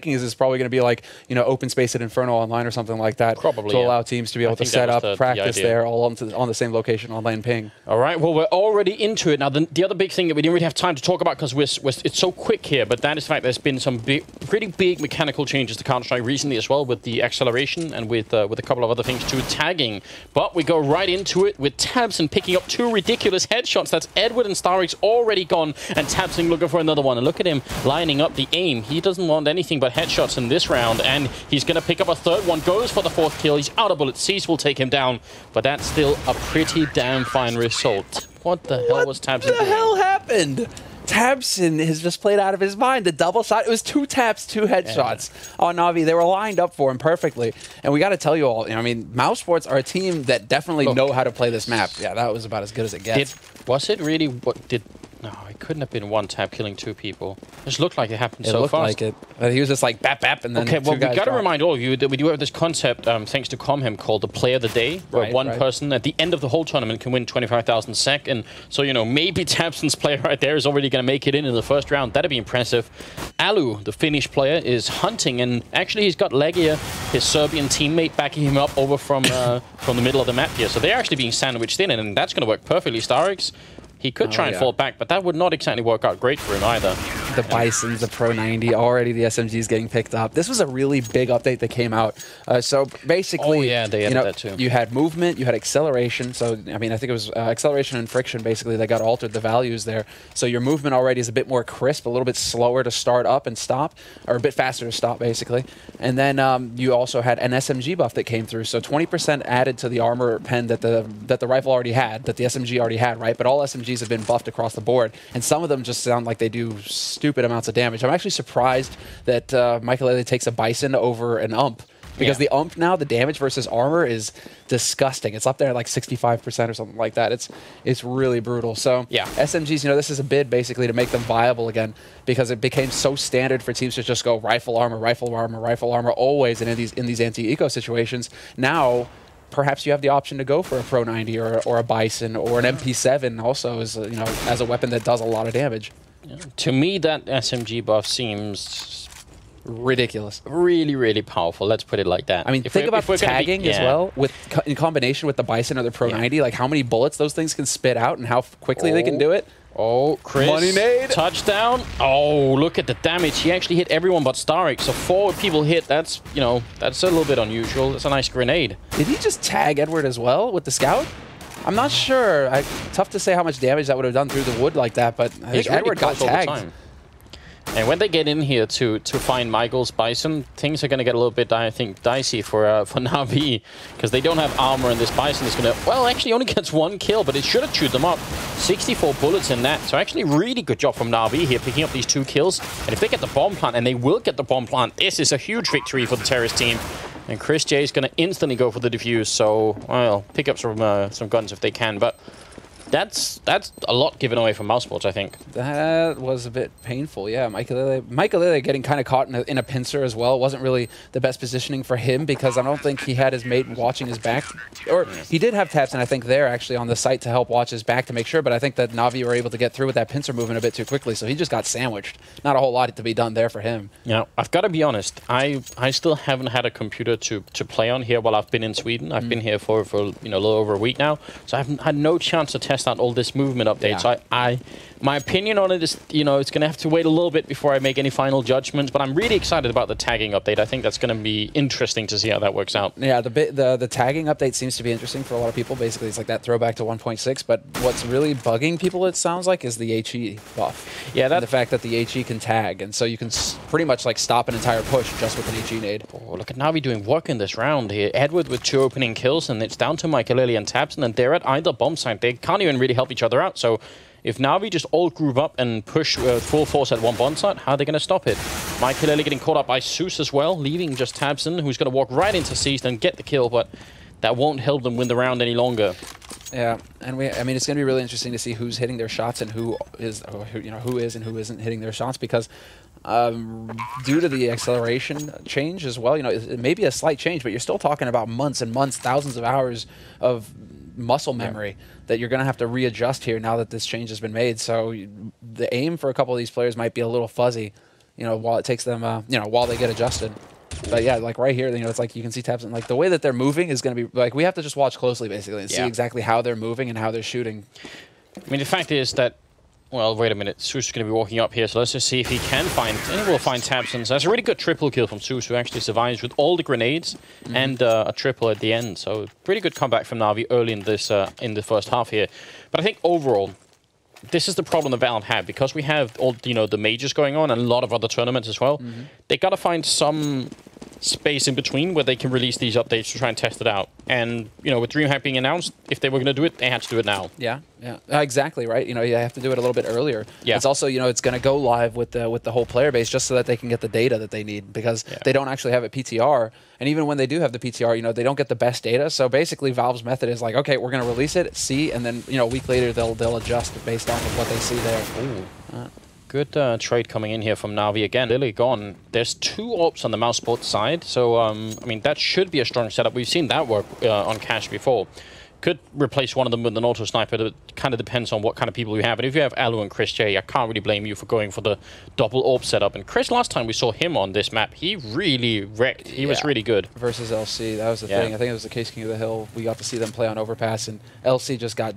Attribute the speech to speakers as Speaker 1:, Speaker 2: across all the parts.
Speaker 1: thinking is it's probably going to be like, you know, open space at Inferno Online or something like that.
Speaker 2: Probably,
Speaker 1: to allow teams to be able to set up, practice there, all on the same location on lane ping.
Speaker 2: All right, well, we're already into it. Now, the other big thing that we didn't really have time to talk about because it's so quick here, but that is the fact there's been some pretty big mechanical changes to Counter-Strike recently as well, with the acceleration and with a couple of other things too, tagging. But we go right into it with tabseN picking up 2 ridiculous headshots. That's Edward and Starix already gone, and tabseN looking for another one. And look at him lining up the aim. He doesn't want anything but headshots in this round, and he's going to pick up a 3rd one, goes for the 4th kill. He's out of bullets. Cease will take him down, but that's still a pretty damn fine result. What the hell was tabseN doing?
Speaker 1: What the hell happened? tabseN has just played out of his mind. The double shot, it was 2 taps, 2 headshots on Na'Vi. They were lined up for him perfectly. And we got to tell you all, I mean, Mousesports are a team that definitely know how to play this map. Yeah, that was about as good as it gets.
Speaker 2: Was it really what did... No, it couldn't have been 1 tap killing 2 people. It just looked like it happened so fast.
Speaker 1: It looked like it. But he was just like bap, bap, and then
Speaker 2: okay, well, we got to remind all of you that we do have this concept, thanks to Comhem, called the Play of the Day, where one person at the end of the whole tournament can win 25,000 SEK. And so, you know, maybe tabseN's player right there is already going to make it in the first round. That'd be impressive. Alu, the Finnish player, is hunting, and actually he's got Legia, his Serbian teammate, backing him up over from the middle of the map here. So they're actually being sandwiched in, and that's going to work perfectly. Starix, he could try and fall back, but that would not exactly work out great for him either.
Speaker 1: The Bisons, the Pro 90, already the SMGs getting picked up. This was a really big update that came out. So basically,
Speaker 2: they added that too.
Speaker 1: You had movement, you had acceleration. So, I mean, I think it was acceleration and friction, basically, that got altered, the values there. So your movement already is a bit more crisp, a little bit slower to start up and stop, or a bit faster to stop, basically. And then you also had an SMG buff that came through. So 20% added to the armor pen that the rifle already had, that the SMG already had, right? But all SMGs have been buffed across the board, and some of them just sound like they do stupid amounts of damage. I'm actually surprised that Michael takes a Bison over an UMP, because the UMP now, the damage versus armor is disgusting. It's up there at like 65% or something like that. It's really brutal. So SMGs, you know, this is a bid basically to make them viable again, because it became so standard for teams to just go rifle armor, rifle armor, rifle armor always, and in these anti-eco situations. Now, perhaps you have the option to go for a Pro 90 or a Bison or an MP7 also as as a weapon that does a lot of damage.
Speaker 2: Yeah. To me, that SMG buff seems
Speaker 1: ridiculous.
Speaker 2: Really, really powerful. Let's put it like that.
Speaker 1: I mean, think about tagging as well, in combination with the Bison or the Pro 90, like how many bullets those things can spit out and how quickly they can do it.
Speaker 2: Oh, Chris.
Speaker 1: Money nade.
Speaker 2: Touchdown. Oh, look at the damage. He actually hit everyone but Starix. So 4 people hit. That's, that's a little bit unusual. That's a nice grenade.
Speaker 1: Did he just tag Edward as well with the scout? I'm not sure. Tough to say how much damage that would have done through the wood like that, but I think Edward got tagged.
Speaker 2: And when they get in here to find Michael's Bison, things are going to get a little bit, I think, dicey for Na'Vi, because they don't have armor, and this Bison is going to, well, actually only gets 1 kill, but it should have chewed them up. 64 bullets in that. So actually really good job from Na'Vi here, picking up these 2 kills. And if they get the bomb plant, and they will get the bomb plant, this is a huge victory for the terrorist team. And Chris J is going to instantly go for the defuse, so, well, pick up some guns if they can, but that's a lot given away from Mousesports, I think.
Speaker 1: That was a bit painful, yeah. Michael getting kind of caught in a pincer as well. It wasn't really the best positioning for him, because I don't think he had his mate watching his back. Or he did have tabseN, I think, there actually on the site to help watch his back to make sure, but I think that Na'Vi were able to get through with that pincer movement a bit too quickly, so he just got sandwiched. Not a whole lot to be done there for him.
Speaker 2: Yeah, I've got to be honest. I still haven't had a computer to play on here while I've been in Sweden. I've been here for a little over a week now, so I haven't had no chance to test out all this movement update. So my opinion on it is, it's going to have to wait a little bit before I make any final judgments, but I'm really excited about the tagging update. I think that's going to be interesting to see how that works out.
Speaker 1: Yeah, the tagging update seems to be interesting for a lot of people. Basically, it's like that throwback to 1.6, but what's really bugging people, it sounds like, is the HE buff. Yeah, the fact that the HE can tag, and so you can pretty much like stop an entire push just with an HE nade.
Speaker 2: Oh, look at Na'Vi doing work in this round here. Edward with 2 opening kills, and it's down to Michael and tabseN, and they're at either bomb site. They can't even really help each other out, so if Na'Vi just all group up and push full force at one bomb site, how are they going to stop it? Michael getting caught up by Zeus as well, leaving just tabseN, who's going to walk right into Cease and get the kill, but that won't help them win the round any longer.
Speaker 1: Yeah, and I mean, it's going to be really interesting to see who's hitting their shots and who is and who isn't hitting their shots, because due to the acceleration change as well, it may be a slight change, but you're still talking about months and months, thousands of hours of muscle memory that you're going to have to readjust here now that this change has been made. So the aim for a couple of these players might be a little fuzzy. while it takes them, while they get adjusted. But yeah, like right here, it's like you can see Tabson, like the way that they're moving is going to be like we have to just watch closely basically and see exactly how they're moving and how they're shooting.
Speaker 2: I mean, the fact is that, well, wait a minute, Zeus is going to be walking up here, so let's just see if he can find, and he will find Tabsons. That's a really good triple kill from Zeus, who actually survives with all the grenades and a triple at the end. So pretty good comeback from Na'Vi early in this in the first half here. But I think overall, this is the problem that Valve had, because we have all the majors going on and a lot of other tournaments as well. They got to find some space in between where they can release these updates to try and test it out. And with DreamHack being announced, if they were going to do it, they had to do it now. Yeah,
Speaker 1: exactly right. You have to do it a little bit earlier.
Speaker 2: Yeah.
Speaker 1: It's also it's going to go live with the whole player base just so that they can get the data that they need, because they don't actually have a PTR. And even when they do have the PTR, they don't get the best data. So basically, Valve's method is like, okay, we're going to release it, see, and then a week later they'll adjust based off of what they see there.
Speaker 2: Ooh. Good trade coming in here from Na'Vi again. Lily gone. There's 2 AWPs on the Mousesports side, so I mean that should be a strong setup. We've seen that work on Cash before. Could replace one of them with an auto sniper. It kind of depends on what kind of people you have. And if you have Alu and Chris J, I can't really blame you for going for the double AWP setup. And Chris, last time we saw him on this map, he really wrecked. He was really good.
Speaker 1: Versus LC, that was the thing. I think it was the Case King of the Hill. We got to see them play on Overpass, and LC just got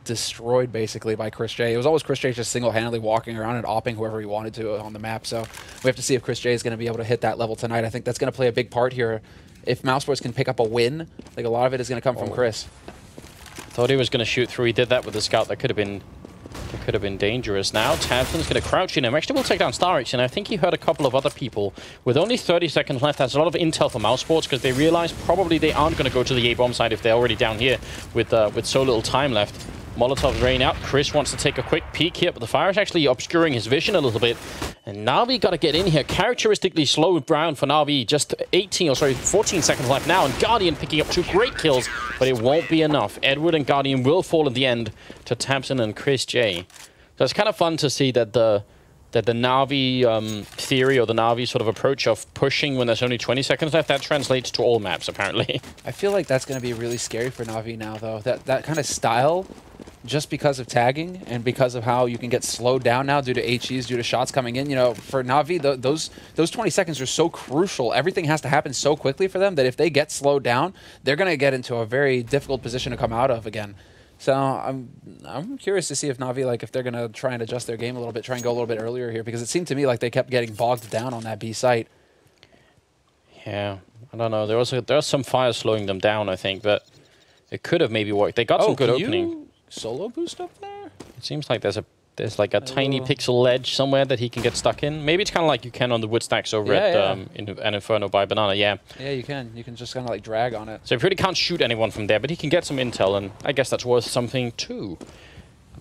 Speaker 1: destroyed basically by Chris J. It was always Chris J just single-handedly walking around and opping whoever he wanted to on the map. So we have to see if Chris J is going to be able to hit that level tonight. I think that's going to play a big part here. If Mousesports can pick up a win, like a lot of it is going to come from Chris.
Speaker 2: Thought he was going to shoot through. He did that with the scout. That could have been dangerous. Now Tabson's going to crouch in him. Actually, we'll take down Starix, and I think he hurt a couple of other people. With only 30 seconds left, that's a lot of intel for Mousesports, because they realize probably they aren't going to go to the A-bomb side if they're already down here with so little time left. Molotov's rain out. Chris wants to take a quick peek here, but the fire is actually obscuring his vision a little bit. And Na'Vi got to get in here. Characteristically slow down for Na'Vi. Just 14 seconds left now. And Guardian picking up 2 great kills, but it won't be enough. Edward and Guardian will fall in the end to Tabson and Chris J. So it's kind of fun to see that the Na'Vi theory, or the Na'Vi sort of approach of pushing when there's only 20 seconds left, that translates to all maps, apparently.
Speaker 1: I feel like that's going to be really scary for Na'Vi now, though. That kind of style, just because of tagging and because of how you can get slowed down now due to HEs, due to shots coming in, for Na'Vi, those 20 seconds are so crucial. Everything has to happen so quickly for them that if they get slowed down, they're going to get into a very difficult position to come out of again. So I'm curious to see if Na'Vi, if they're going to try and adjust their game a little bit, try and go a little bit earlier here, because it seemed to me like they kept getting bogged down on that B site.
Speaker 2: Yeah, I don't know. There was some fire slowing them down, I think, but it could have maybe worked. They got some good opening.
Speaker 1: You solo boost up there?
Speaker 2: It seems like there's like a tiny pixel ledge somewhere that he can get stuck in. Maybe it's kind of like you can on the wood stacks over at in an Inferno by Banana. Yeah.
Speaker 1: Yeah, you can. You can just kind of drag on it.
Speaker 2: So he really can't shoot anyone from there, but he can get some intel, and I guess that's worth something too.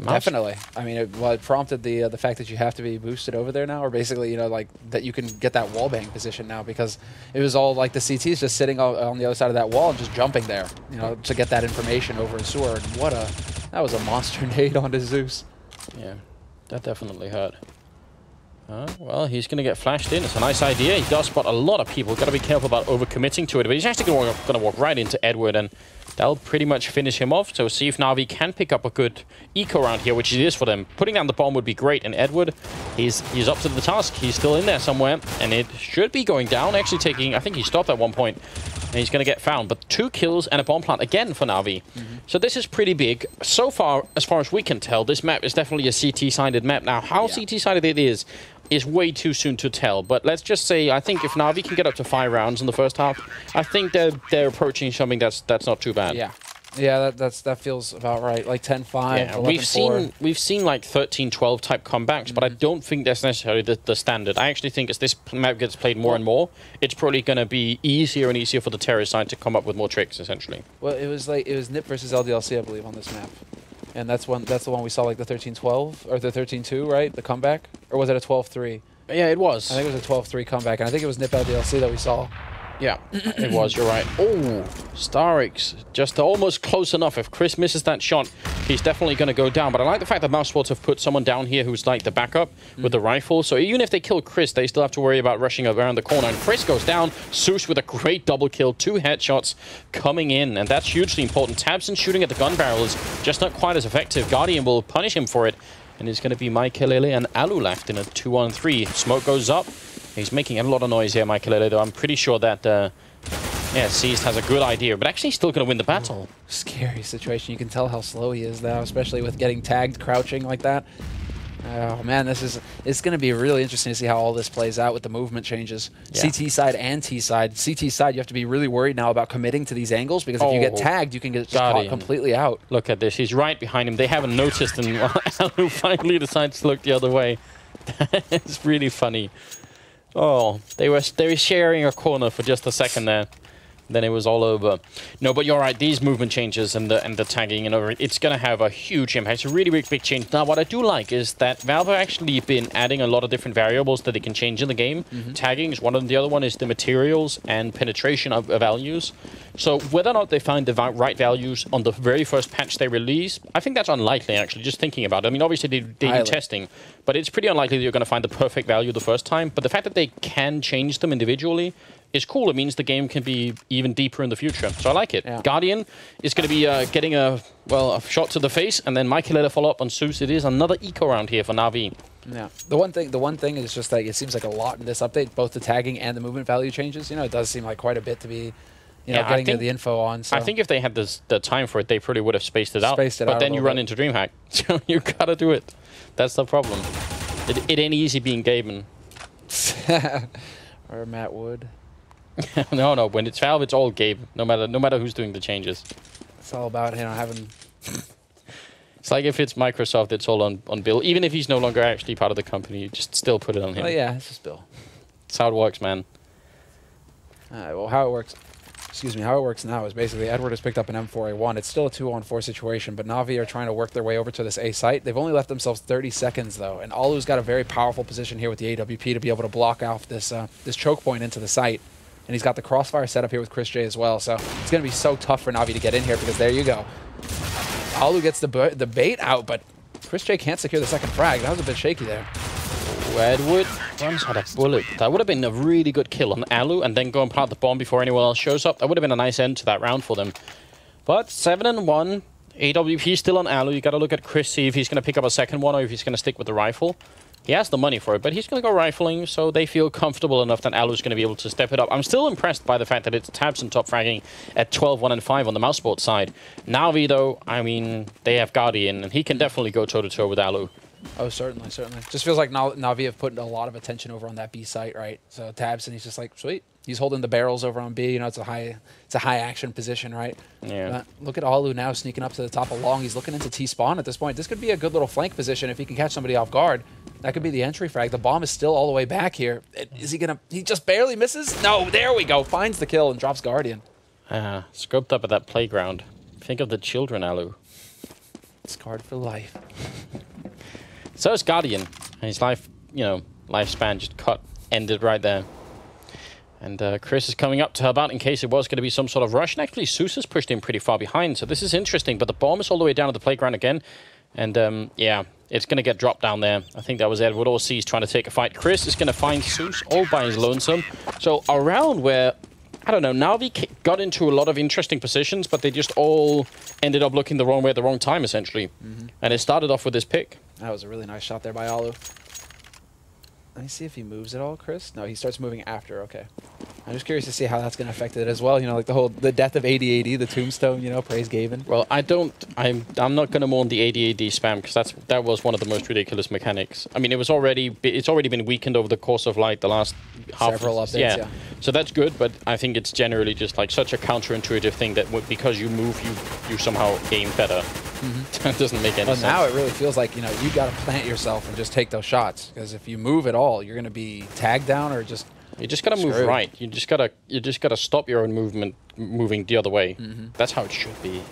Speaker 1: Definitely. I mean, it prompted the fact that you have to be boosted over there now, or basically, that you can get that wallbang position now, because it was all like the CTs just sitting on the other side of that wall and just jumping there, to get that information over in sewer. And that was a monster nade onto Zeus. Yeah, that definitely hurt. Well, he's going to get flashed in. It's a nice idea. He does spot a lot of people. Got to be careful about overcommitting to it. But he's actually going to walk right into Edward, and that'll pretty much finish him off. So see if Na'Vi can pick up a good eco round here, which it is for them. Putting down the bomb would be great. And Edward, he's up to the task. He's still in there somewhere, and it should be going down. Actually taking, I think he stopped at one point, and he's going to get found. But 2 kills and a bomb plant again for Na'Vi. So this is pretty big. So far as we can tell, this map is definitely a CT-sided map. Now, how CT-sided it is way too soon to tell. But let's just say, I think if Na'Vi can get up to 5 rounds in the first half, I think they're approaching something that's not too bad. Yeah. Yeah, that feels about right. Like 10-5,
Speaker 2: yeah, we've seen like 13-12 type comebacks, but I don't think that's necessarily the standard. I actually think as this map gets played more and more, it's probably going to be easier and easier for the terrorist side to come up with more tricks, essentially.
Speaker 1: Well, it was NIP versus LDLC, I believe, on this map. And that's the one we saw, like the 13-12 or the 13-2, right? The comeback, or was it a 12-3?
Speaker 2: Yeah, it was.
Speaker 1: I think it was a 12-3 comeback, and I think it was NIP LDLC that we saw.
Speaker 2: Yeah, it was. You're right. Oh, Starix just almost close enough. If Chris misses that shot, he's definitely going to go down. But I like the fact that Mousesports have put someone down here who's like the backup with the rifle. So even if they kill Chris, they still have to worry about rushing around the corner. And Chris goes down. Zeus with a great double kill. 2 headshots coming in, and that's hugely important. Tabson shooting at the gun barrel is just not quite as effective. Guardian will punish him for it. And it's going to be Maikelele and Alu left in a 2-on-3. Smoke goes up. He's making a lot of noise here, Maikelele, though. I'm pretty sure that, yeah, Seized has a good idea, but actually he's still going to win the battle.
Speaker 1: Scary situation. You can tell how slow he is now, especially with getting tagged, crouching like that. Oh man, it's going to be really interesting to see how all this plays out with the movement changes. Yeah. CT side and T side. CT side, you have to be really worried now about committing to these angles, because if you get tagged, you can get just caught completely out.
Speaker 2: Look at this. He's right behind him. They haven't noticed, and Alu finally decides to look the other way. It's really funny. Oh, they were sharing a corner for just a second there. Then it was all over. No, but you're right. These movement changes and the tagging and over, it's going to have a huge impact. It's a really big change. Now, what I do like is that Valve have actually been adding a lot of different variables that they can change in the game. Tagging is one of them. The other one is the materials and penetration of values. So whether or not they find the right values on the very first patch they release, I think that's unlikely, actually, just thinking about it. I mean, obviously, they do testing, but it's pretty unlikely that you're going to find the perfect value the first time. But the fact that they can change them individually is cool. It means the game can be even deeper in the future. So I like it. Yeah. Guardian is going to be getting a shot to the face, and then Maikelele follow up on Zeus. It is another eco round here for Na'Vi.
Speaker 1: Yeah. The one thing is just that it seems like a lot in this update, both the tagging and the movement value changes. You know, it does seem like quite a bit to be, you know, getting the info on. So.
Speaker 2: I think if they had the time for it, they probably would have spaced it out. But then you run into DreamHack. So you gotta do it. That's the problem. It ain't easy being Gaben.
Speaker 1: Or Matt Wood.
Speaker 2: No. When it's Valve, it's all Gabe. No matter who's doing the changes.
Speaker 1: It's all about, you know, having.
Speaker 2: It's like if it's Microsoft, it's all on Bill. Even if he's no longer actually part of the company, you just still put it on him.
Speaker 1: Oh yeah, it's just Bill.
Speaker 2: That's how it works, man.
Speaker 1: Well, how it works. Excuse me. How it works now is basically Edward has picked up an M4A1. It's still a 2-on-4 situation, but Na'Vi are trying to work their way over to this A site. They've only left themselves 30 seconds though, and Alu's got a very powerful position here with the AWP to be able to block off this this choke point into the site. And he's got the crossfire set up here with Chris J as well. So it's going to be so tough for Na'Vi to get in here, because there you go. Alu gets the bait out, but Chris J can't secure the second frag. That was a bit shaky there.
Speaker 2: Edward runs out of bullet. That would have been a really good kill on Alu, and then go and plant the bomb before anyone else shows up. That would have been a nice end to that round for them. But 7-1. AWP still on Alu. You got to look at Chris, see if he's going to pick up a second one or if he's going to stick with the rifle. He has the money for it, but he's going to go rifling, so they feel comfortable enough that Alu's going to be able to step it up. I'm still impressed by the fact that it's Tabson top fragging at 12, 1, and 5 on the Mousesports side. Na'Vi, though, I mean, they have Guardian, and he can definitely go toe-to-toe with Alu.
Speaker 1: Oh, certainly. Just feels like Na'Vi have put a lot of attention over on that B site, right? So Tabson, he's just like, sweet. He's holding the barrels over on B. You know, it's a high action position, right?
Speaker 2: Yeah.
Speaker 1: Look at Alu now sneaking up to the top of long. He's looking into T-spawn at this point. This could be a good little flank position if he can catch somebody off guard. That could be the entry frag. The bomb is still all the way back here. Is he gonna? He just barely misses. No, there we go. Finds the kill and drops Guardian.
Speaker 2: Scoped up at that playground. Think of the children, Alu.
Speaker 1: Scarred for life.
Speaker 2: So is Guardian. And his lifespan just ended right there. And Chris is coming up to help out in case it was going to be some sort of rush. And actually, Zeus has pushed him pretty far behind. So this is interesting. But the bomb is all the way down at the playground again. And yeah, it's going to get dropped down there. I think that was Edward or C's trying to take a fight. Chris is going to find Zeus all by his lonesome. So a round where, I don't know, Na'Vi got into a lot of interesting positions, but they just all ended up looking the wrong way at the wrong time, essentially. And it started off with this pick.
Speaker 1: That was a really nice shot there by Alu. Let me see if he moves at all, Chris. No, he starts moving after. Okay. I'm just curious to see how that's going to affect it as well. You know, like the death of AD, the tombstone, you know, praise Gavin.
Speaker 2: Well, I'm not going to mourn the AD spam, because that was one of the most ridiculous mechanics. I mean, it's already been weakened over the course of like the last
Speaker 1: several updates, yeah.
Speaker 2: So that's good, but I think it's generally just like such a counterintuitive thing that because you move, you somehow game better. That doesn't make any sense.
Speaker 1: Well, now it really feels like, you know, you got to plant yourself and just take those shots, because if you move at all, you're going to be tagged down or just.
Speaker 2: You just gotta move right. You just gotta stop your own moving the other way. That's how it should be.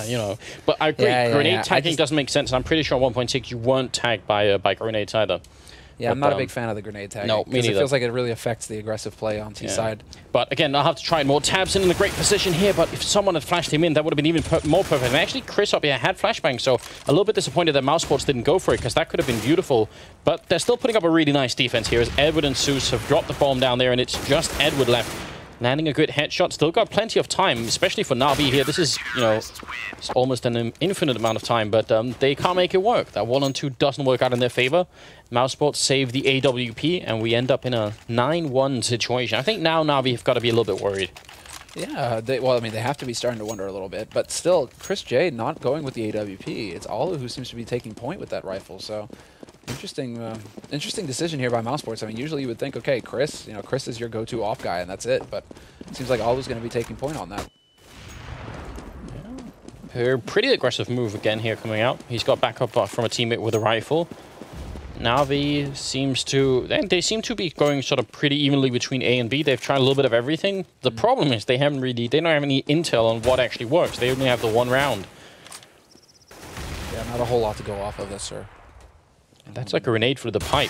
Speaker 2: You know. But I agree. Grenade tagging doesn't make sense. I'm pretty sure on 1.6 you weren't tagged by grenades either.
Speaker 1: Yeah, but I'm not a big fan of the grenade tag.
Speaker 2: No, me neither.
Speaker 1: It feels like it really affects the aggressive play on T side.
Speaker 2: But again, I'll have to try more. Tabson in a great position here, but if someone had flashed him in, that would have been even more perfect. And actually, Chris up here had flashbang, so a little bit disappointed that Mousesports didn't go for it, because that could have been beautiful. But they're still putting up a really nice defense here, as Edward and Zeus have dropped the bomb down there, and it's just Edward left. Landing a good headshot. Still got plenty of time, especially for Na'Vi here. This is, you know, it's almost an infinite amount of time, but they can't make it work. That 1-on-2 doesn't work out in their favor. Mousesports save the AWP, and we end up in a 9-1 situation. I think now Na'Vi have got to be a little bit worried.
Speaker 1: Yeah, well, I mean, they have to be starting to wonder a little bit, but still, Chris J not going with the AWP. It's Alu who seems to be taking point with that rifle, so interesting decision here by Mousesports. I mean, usually you would think, okay, Chris, you know, Chris is your go-to off guy, and that's it, but it seems like Alu's going to be taking point on that.
Speaker 2: Yeah. A pretty aggressive move again here coming out. He's got backup from a teammate with a rifle. Na'Vi seems to... They seem to be going sort of pretty evenly between A and B. They've tried a little bit of everything. The problem is they don't have any intel on what actually works. They only have the one round.
Speaker 1: Yeah, not a whole lot to go off of this, sir.
Speaker 2: That's like a grenade through the pipe.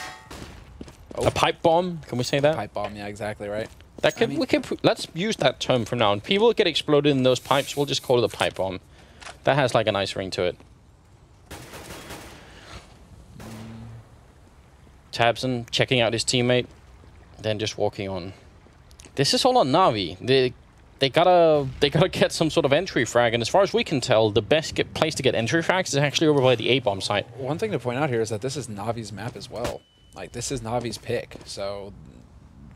Speaker 2: Oh. A pipe bomb? Can we say that?
Speaker 1: Pipe bomb, yeah, exactly right.
Speaker 2: That could, let's use that term from now on. People get exploded in those pipes, we'll just call it a pipe bomb. That has like a nice ring to it. Tabson checking out his teammate, then just walking on. This is all on Na'Vi. They gotta get some sort of entry frag, and as far as we can tell, the best place to get entry frags is actually over by the A-bomb site.
Speaker 1: One thing to point out here is that this is Na'Vi's map as well. Like, this is Na'Vi's pick, so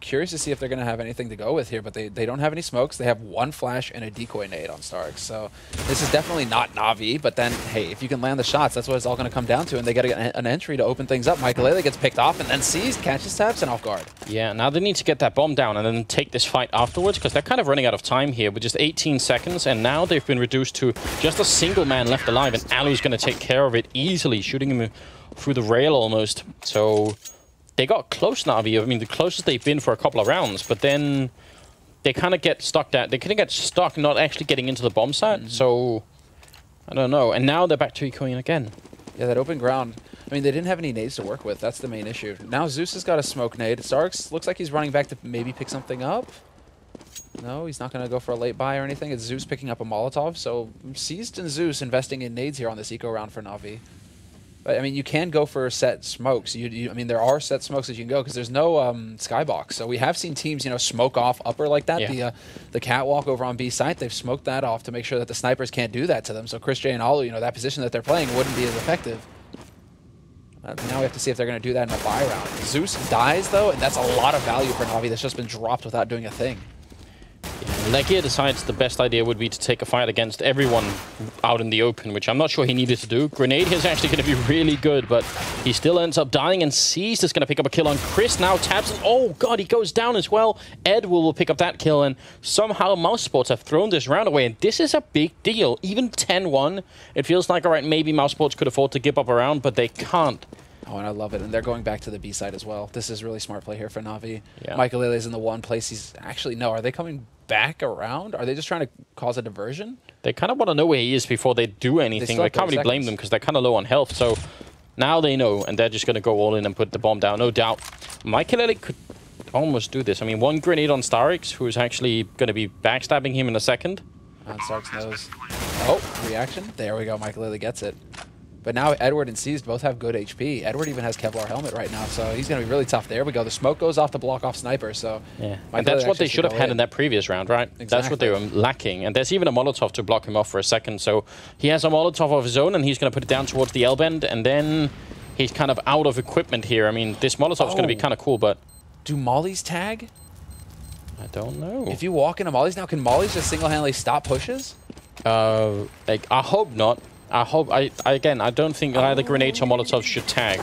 Speaker 1: curious to see if they're going to have anything to go with here, but they don't have any smokes. They have one flash and a decoy nade on Starks, so this is definitely not Na'Vi, but then, hey, if you can land the shots, that's what it's all going to come down to, and they got to get an entry to open things up. Michael gets picked off and then seized, catches Tabson off guard. Yeah,
Speaker 2: now they need to get that bomb down and then take this fight afterwards, because they're kind of running out of time here with just 18 seconds, and now they've been reduced to just a single man left alive, and Alu's going to take care of it easily, shooting him through the rail almost. So they got close, Na'Vi. I mean, the closest they've been for a couple of rounds, but then they kind of get stuck down. They kind of get stuck not actually getting into the bomb site, so I don't know. And now they're back to ecoing again.
Speaker 1: Yeah, that open ground. I mean, they didn't have any nades to work with. That's the main issue. Now Zeus has got a smoke nade. Starks looks like he's running back to maybe pick something up. No, he's not going to go for a late buy or anything. It's Zeus picking up a Molotov. So Seized and Zeus investing in nades here on this eco round for Na'Vi. But, I mean, you can go for set smokes. I mean, there are set smokes that you can go because there's no skybox. So we have seen teams, you know, smoke off upper like that. Yeah. The catwalk over on B site, they've smoked that off to make sure that the snipers can't do that to them. So Chris J and Alu, you know, that position that they're playing wouldn't be as effective. Now we have to see if they're going to do that in a buy round. Zeus dies, though, and that's a lot of value for Na'Vi that's just been dropped without doing a thing.
Speaker 2: Legia decides the best idea would be to take a fight against everyone out in the open, which I'm not sure he needed to do. Grenade is actually going to be really good, but he still ends up dying, and Seized is going to pick up a kill on Chris. Now Tabson, oh god, he goes down as well. Ed will pick up that kill, and somehow Mousesports have thrown this round away, and this is a big deal. Even 10-1, it feels like, all right, maybe Mousesports could afford to give up a round, but they can't.
Speaker 1: Oh, and I love it. And they're going back to the B side as well. This is really smart play here for Na'Vi.
Speaker 2: Yeah.
Speaker 1: Michael is in the one place. He's actually, no, are they coming back around? Are they just trying to cause a diversion?
Speaker 2: They kind of want to know where he is before they do anything. They can't really blame them because they're kind of low on health. So now they know, and they're just going to go all in and put the bomb down, no doubt. Michael could almost do this. I mean, one grenade on Starix, who's actually going to be backstabbing him in a second.
Speaker 1: And Starix knows. Oh, reaction. There we go. Michael gets it. But now Edward and Seized both have good HP. Edward even has Kevlar helmet right now, so he's going to be really tough. There we go. The smoke goes off to block off Sniper, so...
Speaker 2: Yeah, and that's what they should have had in that previous round, right? Exactly. That's what they were lacking. And there's even a Molotov to block him off for a second, so he has a Molotov of his own, and he's going to put it down towards the L-bend, and then he's kind of out of equipment here. I mean, this Molotov's going to be kind of cool, but...
Speaker 1: Do mollies tag?
Speaker 2: I don't know.
Speaker 1: If you walk into mollies now, can mollies just single-handedly stop pushes?
Speaker 2: Like, I hope not. I don't think either grenades or Molotovs should tag.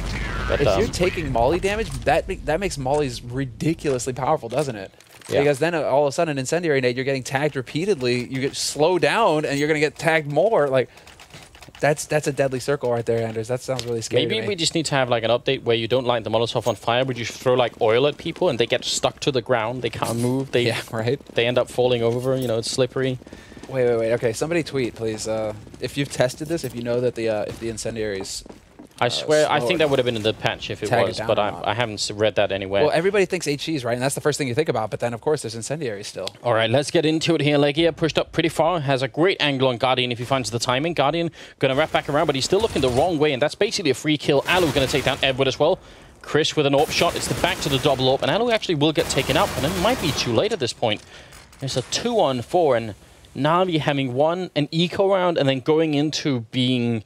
Speaker 2: But,
Speaker 1: if you're taking molly damage, that makes mollies ridiculously powerful, doesn't it? Yeah. Because then all of a sudden, an incendiary nade, you're getting tagged repeatedly. You get slowed down, and you're going to get tagged more. Like, that's a deadly circle right there, Anders. That sounds really scary.
Speaker 2: Maybe we just need to have like an update where you don't light the Molotov on fire, but you throw like oil at people, and they get stuck to the ground. They can't move.
Speaker 1: Yeah, right.
Speaker 2: They end up falling over. You know, it's slippery.
Speaker 1: Wait. Okay, somebody tweet, please. If you've tested this, if you know that if the incendiaries...
Speaker 2: I swear, I think that would have been in the patch if it was, but I haven't read that anywhere.
Speaker 1: Well, everybody thinks HEs, right? And that's the first thing you think about, but then, of course, there's incendiaries still.
Speaker 2: All right, let's get into it here. Legia pushed up pretty far, has a great angle on Guardian if he finds the timing. Guardian going to wrap back around, but he's still looking the wrong way, and that's basically a free kill. Alu going to take down Edward as well. Chris with an AWP shot. It's the back to the double AWP, and Alu actually will get taken out, and it might be too late at this point. It's a 2-on-4, and Na'Vi having won an eco round and then going into being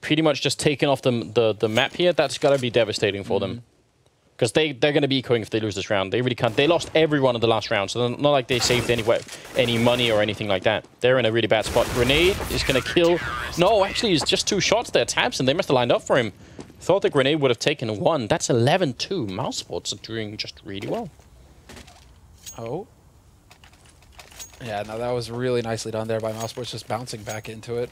Speaker 2: pretty much just taken off the map here, that's got to be devastating for them. Because they're going to be ecoing if they lose this round. They really can't. They lost everyone in the last round, so not like they saved any money or anything like that. They're in a really bad spot. Grenade is going to kill. No, actually, it's just 2 shots there. Tabs, and they must have lined up for him. Thought the grenade would have taken 1. That's 11-2. Mousesports are doing just really well.
Speaker 1: Oh. Yeah, no, that was really nicely done there by Mousesports, just bouncing back into it.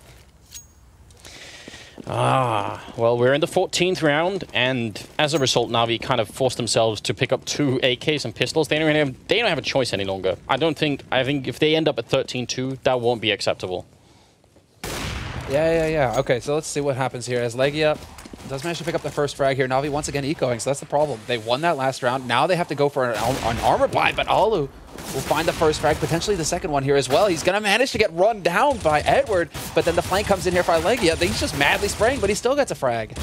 Speaker 2: Well, we're in the 14th round, and as a result, Na'Vi kind of forced themselves to pick up 2 AKs and pistols. They don't have a choice any longer. I think if they end up at 13-2, that won't be acceptable.
Speaker 1: Yeah. Okay, so let's see what happens here. As Legia does manage to pick up the first frag here, Na'Vi once again ecoing, so that's the problem. They won that last round. Now they have to go for an armor buy, but Alu will find the first frag, potentially the second one here as well. He's going to manage to get run down by Edward, but then the flank comes in here for Legia. He's just madly spraying, but he still gets a frag.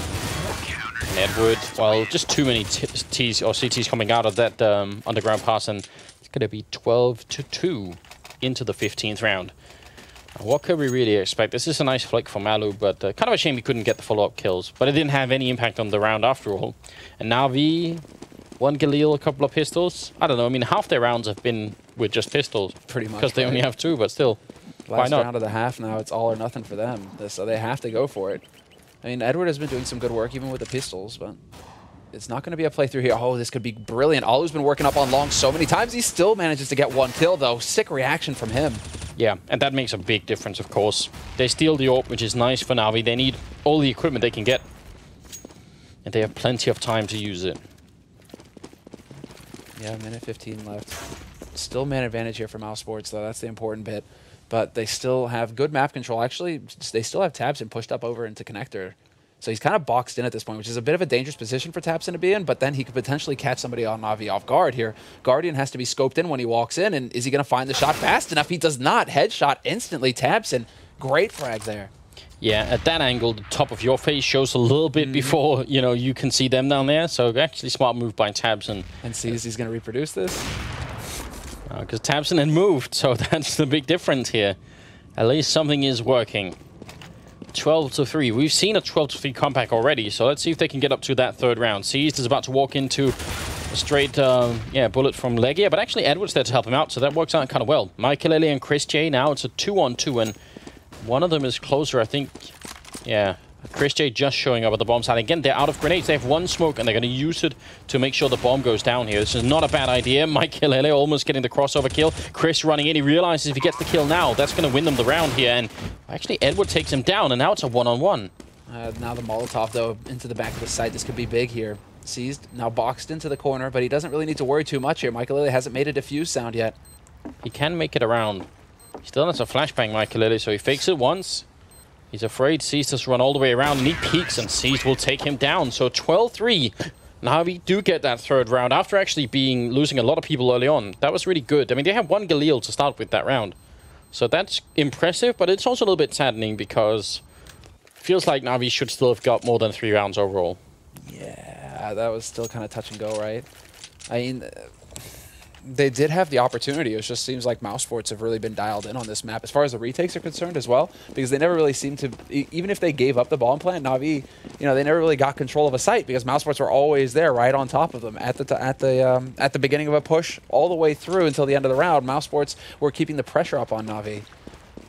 Speaker 2: And Edward, well, just too many T's or CTs coming out of that underground pass, and it's going to be 12-2 into the 15th round. What could we really expect? This is a nice flick from Alu, but kind of a shame he couldn't get the follow-up kills. But it didn't have any impact on the round after all. And Na'Vi, 1 Galil, a couple of pistols. I don't know. I mean, half their rounds have been with just pistols.
Speaker 1: Pretty much.
Speaker 2: Because they only have 2, but still.
Speaker 1: Last round of the half now, it's all or nothing for them. So they have to go for it. I mean, Edward has been doing some good work, even with the pistols, but it's not going to be a playthrough here. Oh, this could be brilliant. Alu's been working up on long so many times. He still manages to get 1 kill, though. Sick reaction from him.
Speaker 2: Yeah, and that makes a big difference, of course. They steal the AWP, which is nice for Na'Vi. They need all the equipment they can get. And they have plenty of time to use it.
Speaker 1: Yeah, minute 15 left. Still man advantage here for Mousesports, though. That's the important bit. But they still have good map control. Actually, they still have Tabson pushed up over into connector. So he's kind of boxed in at this point, which is a bit of a dangerous position for Tabson to be in, but then he could potentially catch somebody on Na'Vi off guard here. Guardian has to be scoped in when he walks in, and is he going to find the shot fast enough? He does not. Headshot instantly. Tabson, great frag there.
Speaker 2: Yeah, at that angle, the top of your face shows a little bit before, you can see them down there. So actually smart move by Tabson.
Speaker 1: And sees he's going to reproduce this?
Speaker 2: Because Tabson had moved, so that's the big difference here. At least something is working. 12-3. We've seen a 12-3 comeback already, so let's see if they can get up to that 3rd round. Seized is about to walk into a straight bullet from Legia, but actually Edward's there to help him out, so that works out kind of well. Michael and Chris J, now it's a 2-on-2, and one of them is closer, I think. Yeah, Chris J just showing up at the bomb side. Again, they're out of grenades. They have 1 smoke, and they're going to use it to make sure the bomb goes down here. This is not a bad idea. Michael almost getting the crossover kill. Chris running in. He realizes if he gets the kill now, that's going to win them the round here. And actually, Edward takes him down, and now it's a 1-on-1.
Speaker 1: Now the Molotov, though, into the back of the site. This could be big here. Seized, now boxed into the corner, but he doesn't really need to worry too much here. Michael hasn't made a defuse sound yet.
Speaker 2: He can make it around. He still has a flashbang, Michael, so he fakes it once. He's afraid Seized to run all the way around, and he peeks, and Seized will take him down. So 12-3. Na'Vi do get that 3rd round after actually losing a lot of people early on. That was really good. I mean, they have 1 Galil to start with that round. So that's impressive, but it's also a little bit saddening because it feels like Na'Vi should still have got more than 3 rounds overall.
Speaker 1: Yeah, that was still kind of touch and go, right? I mean, they did have the opportunity. It just seems like Mousesports have really been dialed in on this map as far as the retakes are concerned as well, because they never really seemed to, even if they gave up the bomb plant, Na'Vi, they never really got control of a site because Mousesports were always there, right on top of them at the beginning of a push all the way through until the end of the round. Mousesports were keeping the pressure up on Na'Vi.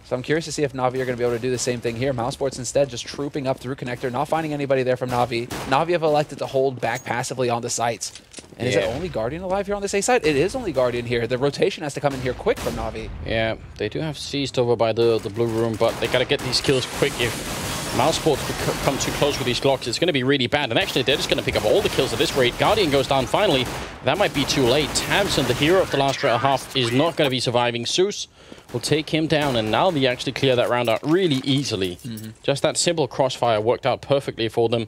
Speaker 1: So I'm curious to see if Na'Vi are going to be able to do the same thing here. Mousesports instead just trooping up through connector, not finding anybody there from Na'Vi. Na'Vi have elected to hold back passively on the sites. And is it only Guardian alive here on this A side? It is only Guardian here. The rotation has to come in here quick from Na'Vi.
Speaker 2: Yeah, they do have Seized over by the blue room, but they got to get these kills quick. If Mousesports come too close with these Glocks, it's going to be really bad. And actually, they're just going to pick up all the kills at this rate. Guardian goes down finally. That might be too late. Tabson, the hero of the last half, is not going to be surviving. Zeus will take him down, and now they actually clear that round out really easily. Just that simple crossfire worked out perfectly for them.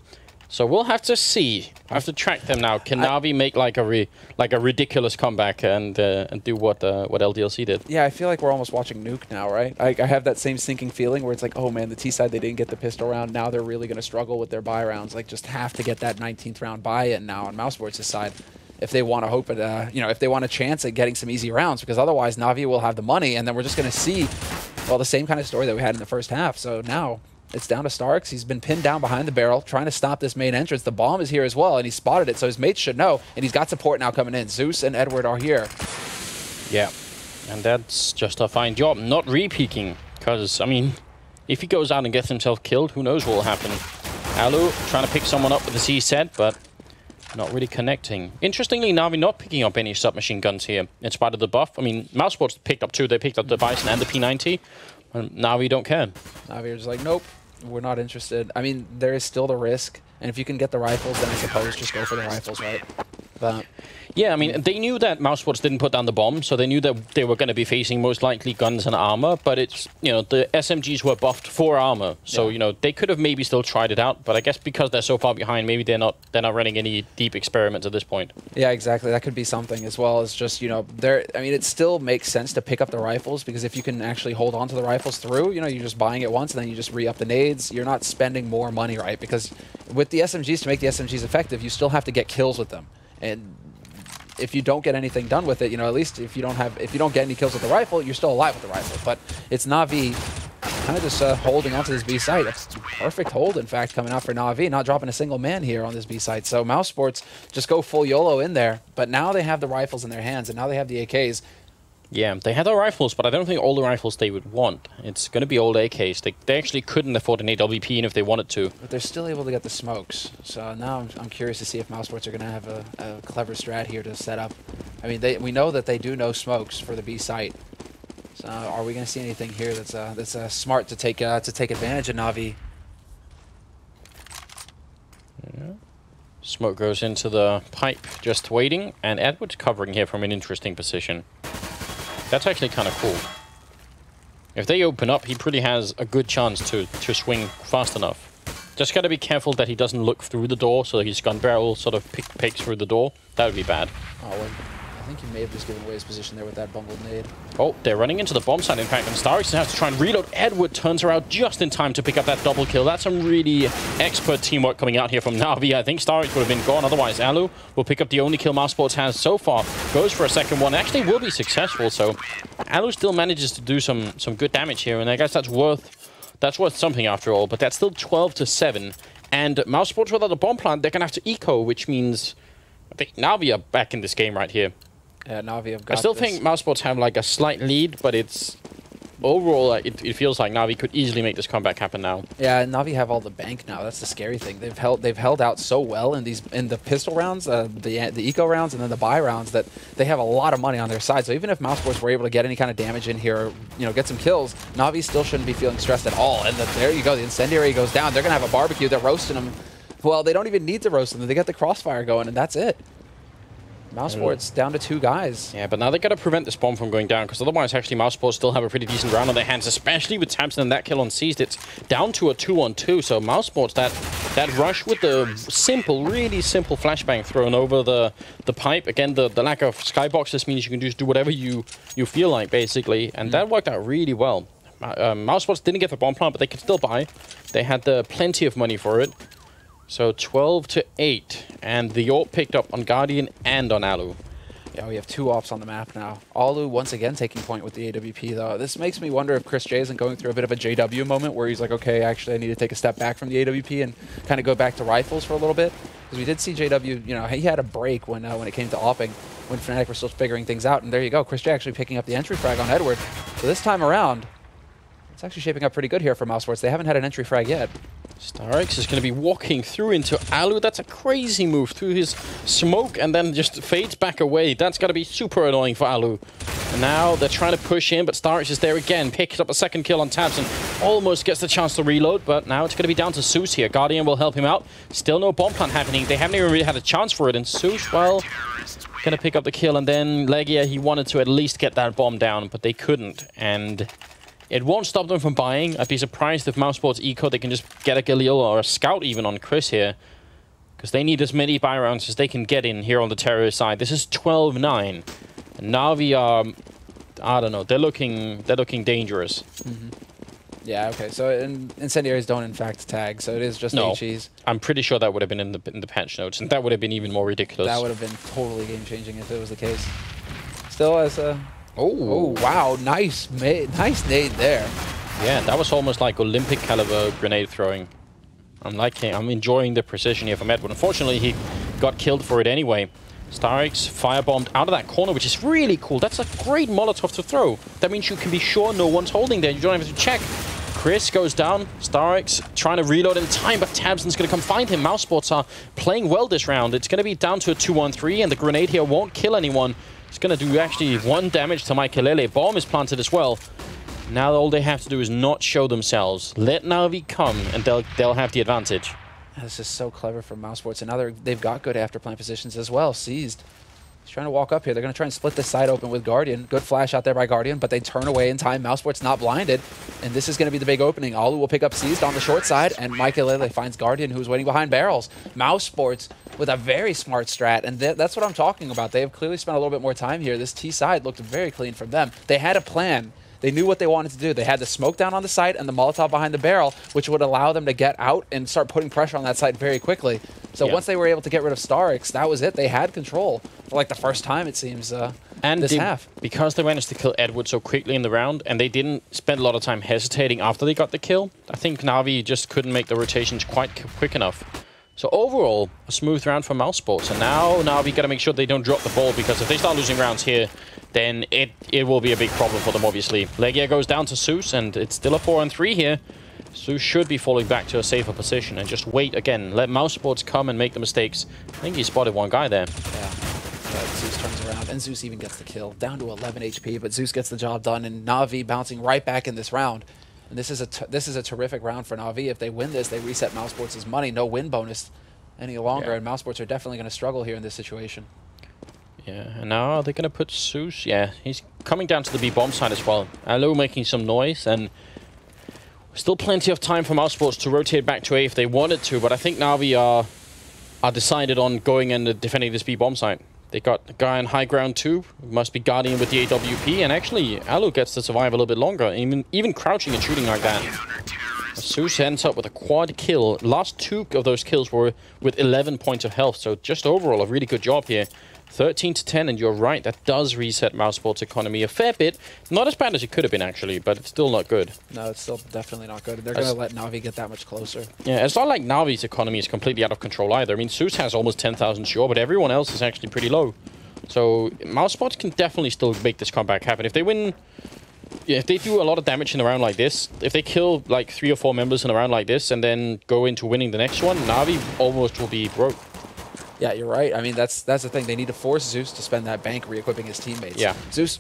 Speaker 2: So we'll have to see. I have to track them now. Can Na'Vi make like a ridiculous comeback and do what LDLC did?
Speaker 1: Yeah, I feel like we're almost watching Nuke now, right? I have that same sinking feeling where it's like, oh man, the T side, they didn't get the pistol round. Now they're really going to struggle with their buy rounds. Like, just have to get that 19th round buy in now on Mousesports' side. if they want to hope at, you know, if they want a chance at getting some easy rounds, because otherwise Na'Vi will have the money, and then we're just going to see, well, the same kind of story that we had in the first half. So now it's down to Starks. He's been pinned down behind the barrel, trying to stop this main entrance. The bomb is here as well, and he spotted it, so his mates should know, and he's got support now coming in. Zeus and Edward are here.
Speaker 2: Yeah, and that's just a fine job, not re-peeking, because, I mean, if he goes out and gets himself killed, who knows what will happen. Alu trying to pick someone up with the Z set, but not really connecting. Interestingly, Na'Vi not picking up any submachine guns here, in spite of the buff. I mean, Mousesports picked up 2. They picked up the Bison and the P90. And Na'Vi don't care.
Speaker 1: Na'Vi are just like, nope, we're not interested. I mean, there is still the risk, and if you can get the rifles, then I suppose just go for the rifles, right? But
Speaker 2: yeah, I mean, they knew that Mousesports didn't put down the bomb, so they knew that they were going to be facing most likely guns and armor, but it's, you know, the SMGs were buffed for armor, so, you know, they could have maybe still tried it out, but I guess because they're so far behind, maybe they're not running any deep experiments at this point.
Speaker 1: yeah, exactly. That could be something, as well as just, you know, I mean, it still makes sense to pick up the rifles, because if you can actually hold on to the rifles through, you know, you're just buying it once, and then you just re-up the nades. You're not spending more money, right? Because with the SMGs, to make the SMGs effective, you still have to get kills with them. And if you don't get anything done with it, you know, at least if you don't get any kills with the rifle, you're still alive with the rifle. But it's Na'Vi kind of just holding onto this B site. It's a perfect hold, in fact, coming out for Na'Vi, not dropping a single man here on this B site. So Mousesports just go full YOLO in there, but now they have the rifles in their hands, and now they have the AKs.
Speaker 2: Yeah, they had the rifles, but I don't think all the rifles they would want. It's going to be old AKs. They actually couldn't afford an AWP if they wanted to.
Speaker 1: But they're still able to get the smokes. So now I'm curious to see if Mousesports are going to have a clever strat here to set up. I mean, we know that they do know smokes for the B site. So are we going to see anything here that's smart to take advantage of Na'Vi?
Speaker 2: Yeah. Smoke goes into the pipe, just waiting, and Edward's covering here from an interesting position. That's actually kind of cool. If they open up, he pretty has a good chance to swing fast enough. Just got to be careful that he doesn't look through the door, so his gun barrel sort of picks through the door. That would be bad.
Speaker 1: Oh, well, I think he may have just given away his position there with that bungled nade.
Speaker 2: Oh, they're running into the bomb site, in fact, and Starks has to try and reload. Edward turns around just in time to pick up that double kill. That's some really expert teamwork coming out here from Na'Vi. I think Starks would have been gone. Otherwise, Alu will pick up the only kill Mousesports has so far. Goes for a second one. Actually will be successful, so Alu still manages to do some good damage here, and I guess that's worth something after all, but that's still 12-7. And Mousesports without a bomb plant, they're going to have to eco, which means I think Na'Vi are back in this game right here.
Speaker 1: Yeah, Na'Vi have got
Speaker 2: I still think Mousesports have like a slight lead, but it's overall it feels like Na'Vi could easily make this comeback happen now.
Speaker 1: Yeah, Na'Vi have all the bank now. That's the scary thing. They've held out so well in the pistol rounds, the eco rounds, and then the buy rounds, that they have a lot of money on their side. So even if Mousesports were able to get any kind of damage in here, or, you know, get some kills, Na'Vi still shouldn't be feeling stressed at all. And there you go, the incendiary goes down. They're gonna have a barbecue. They're roasting them. Well, they don't even need to roast them. They got the crossfire going, and that's it. Mousesports down to 2 guys.
Speaker 2: Yeah, but now they got to prevent this bomb from going down, because otherwise, actually, Mousesports still have a pretty decent round on their hands, especially with Tamsin and that kill on Seized. It's down to a 2-on-2, so Mousesports, that rush with the really simple flashbang thrown over the pipe. Again, the lack of skyboxes means you can just do whatever you feel like, basically, and that worked out really well. Mousesports didn't get the bomb plant, but they could still buy. They had plenty of money for it. So 12-8, and the AWP picked up on Guardian and on Alu.
Speaker 1: Yeah, we have 2 AWPs on the map now. Alu once again taking point with the AWP, though. This makes me wonder if Chris J isn't going through a bit of a JW moment, where he's like, okay, actually I need to take a step back from the AWP and kind of go back to rifles for a little bit. Because we did see JW, you know, he had a break when it came to AWPing, when Fnatic were still figuring things out. And there you go, Chris J actually picking up the entry frag on Edward. So this time around, it's actually shaping up pretty good here for Mousesports. They haven't had an entry frag yet.
Speaker 2: StarX is going to be walking through into Alu. That's a crazy move through his smoke and then just fades back away. That's got to be super annoying for Alu. And now they're trying to push in, but StarX is there again. Picks up a second kill on Tabs and almost gets the chance to reload, but now it's going to be down to Zeus here. Guardian will help him out. Still no bomb plant happening. They haven't even really had a chance for it. And Zeus, well, going to pick up the kill. And then Legia, he wanted to at least get that bomb down, but they couldn't. And it won't stop them from buying. I'd be surprised if Mousesports eco, they can just get a Galil or a Scout even on Chris here. Because they need as many buy rounds as they can get in here on the terrorist side. This is 12-9. And Na'Vi are, I don't know, they're looking dangerous.
Speaker 1: Yeah, okay. So incendiaries don't in fact tag, so it is just HEs.
Speaker 2: I'm pretty sure that would have been in the patch notes, and that would have been even more ridiculous.
Speaker 1: That would have been totally game-changing if it was the case. Still as a... Oh, wow. Nice nade there.
Speaker 2: Yeah, that was almost like Olympic caliber grenade throwing. I'm enjoying the precision here from Edward. Unfortunately, he got killed for it anyway. Starix firebombed out of that corner, which is really cool. That's a great Molotov to throw. That means you can be sure no one's holding there. You don't have to check. Chris goes down. Starix trying to reload in time, but Tabson's going to come find him. Mousesports are playing well this round. It's going to be down to a 2-1-3, and the grenade here won't kill anyone. It's going to do actually 1 damage to Maikelele. Bomb is planted as well. Now all they have to do is not show themselves. Let Na'Vi come, and they'll have the advantage.
Speaker 1: This is so clever from Mousesports. And now they've got good after-plant positions as well. Seized. He's trying to walk up here. They're going to try and split this side open with Guardian. Good flash out there by Guardian, but they turn away in time. Mousesports not blinded. And this is going to be the big opening. Alu will pick up Seized on the short side, and Maikelele finds Guardian, who's waiting behind barrels. Mousesports with a very smart strat, and that's what I'm talking about. They have clearly spent a little bit more time here. This T side looked very clean from them. They had a plan. They knew what they wanted to do. They had the smoke down on the site and the Molotov behind the barrel, which would allow them to get out and start putting pressure on that site very quickly. So once they were able to get rid of Starix, that was it. They had control for like the first time, it seems, this half.
Speaker 2: Because they managed to kill Edward so quickly in the round, and they didn't spend a lot of time hesitating after they got the kill, I think Na'Vi just couldn't make the rotations quite quick enough. So overall, a smooth round for Mousesports. And now Na'Vi got to make sure they don't drop the ball, because if they start losing rounds here, then it will be a big problem for them, obviously. Legia goes down to Zeus, and it's still a 4-on-3 here. Zeus should be falling back to a safer position and just wait again. Let Mousesports come and make the mistakes. I think he spotted one guy there.
Speaker 1: Yeah. But Zeus turns around, and Zeus even gets the kill. Down to 11 HP, but Zeus gets the job done, and Na'Vi bouncing right back in this round. And this is a terrific round for Na'Vi. If they win this, they reset Mousesports' money. No win bonus any longer, and Mousesports are definitely going to struggle here in this situation.
Speaker 2: Yeah, and now they're going to put Zeus. Yeah, he's coming down to the B-bomb side as well. Alu making some noise, and still plenty of time for Mousesports to rotate back to A if they wanted to, but I think Na'Vi are decided on going and defending this B-bomb site. They got a guy on high ground too. Must be Guardian with the AWP, and actually Alu gets to survive a little bit longer, even crouching and shooting like that. Zeus ends up with a quad kill. Last 2 of those kills were with 11 points of health, so just overall a really good job here. 13-10, and you're right, that does reset Mousesports' economy a fair bit. Not as bad as it could have been, actually, but it's still not good.
Speaker 1: No, it's still definitely not good. They're going to let Na'Vi get that much closer.
Speaker 2: Yeah, it's not like Na'Vi's economy is completely out of control either. I mean, Zeus has almost 10,000, sure, but everyone else is actually pretty low. So Mousesports can definitely still make this comeback happen. If they win... Yeah, if they do a lot of damage in a round like this, if they kill like 3 or 4 members in a round like this and then go into winning the next one, Na'Vi almost will be broke.
Speaker 1: Yeah, you're right. I mean, that's the thing. They need to force Zeus to spend that bank re-equipping his teammates.
Speaker 2: Yeah.
Speaker 1: Zeus,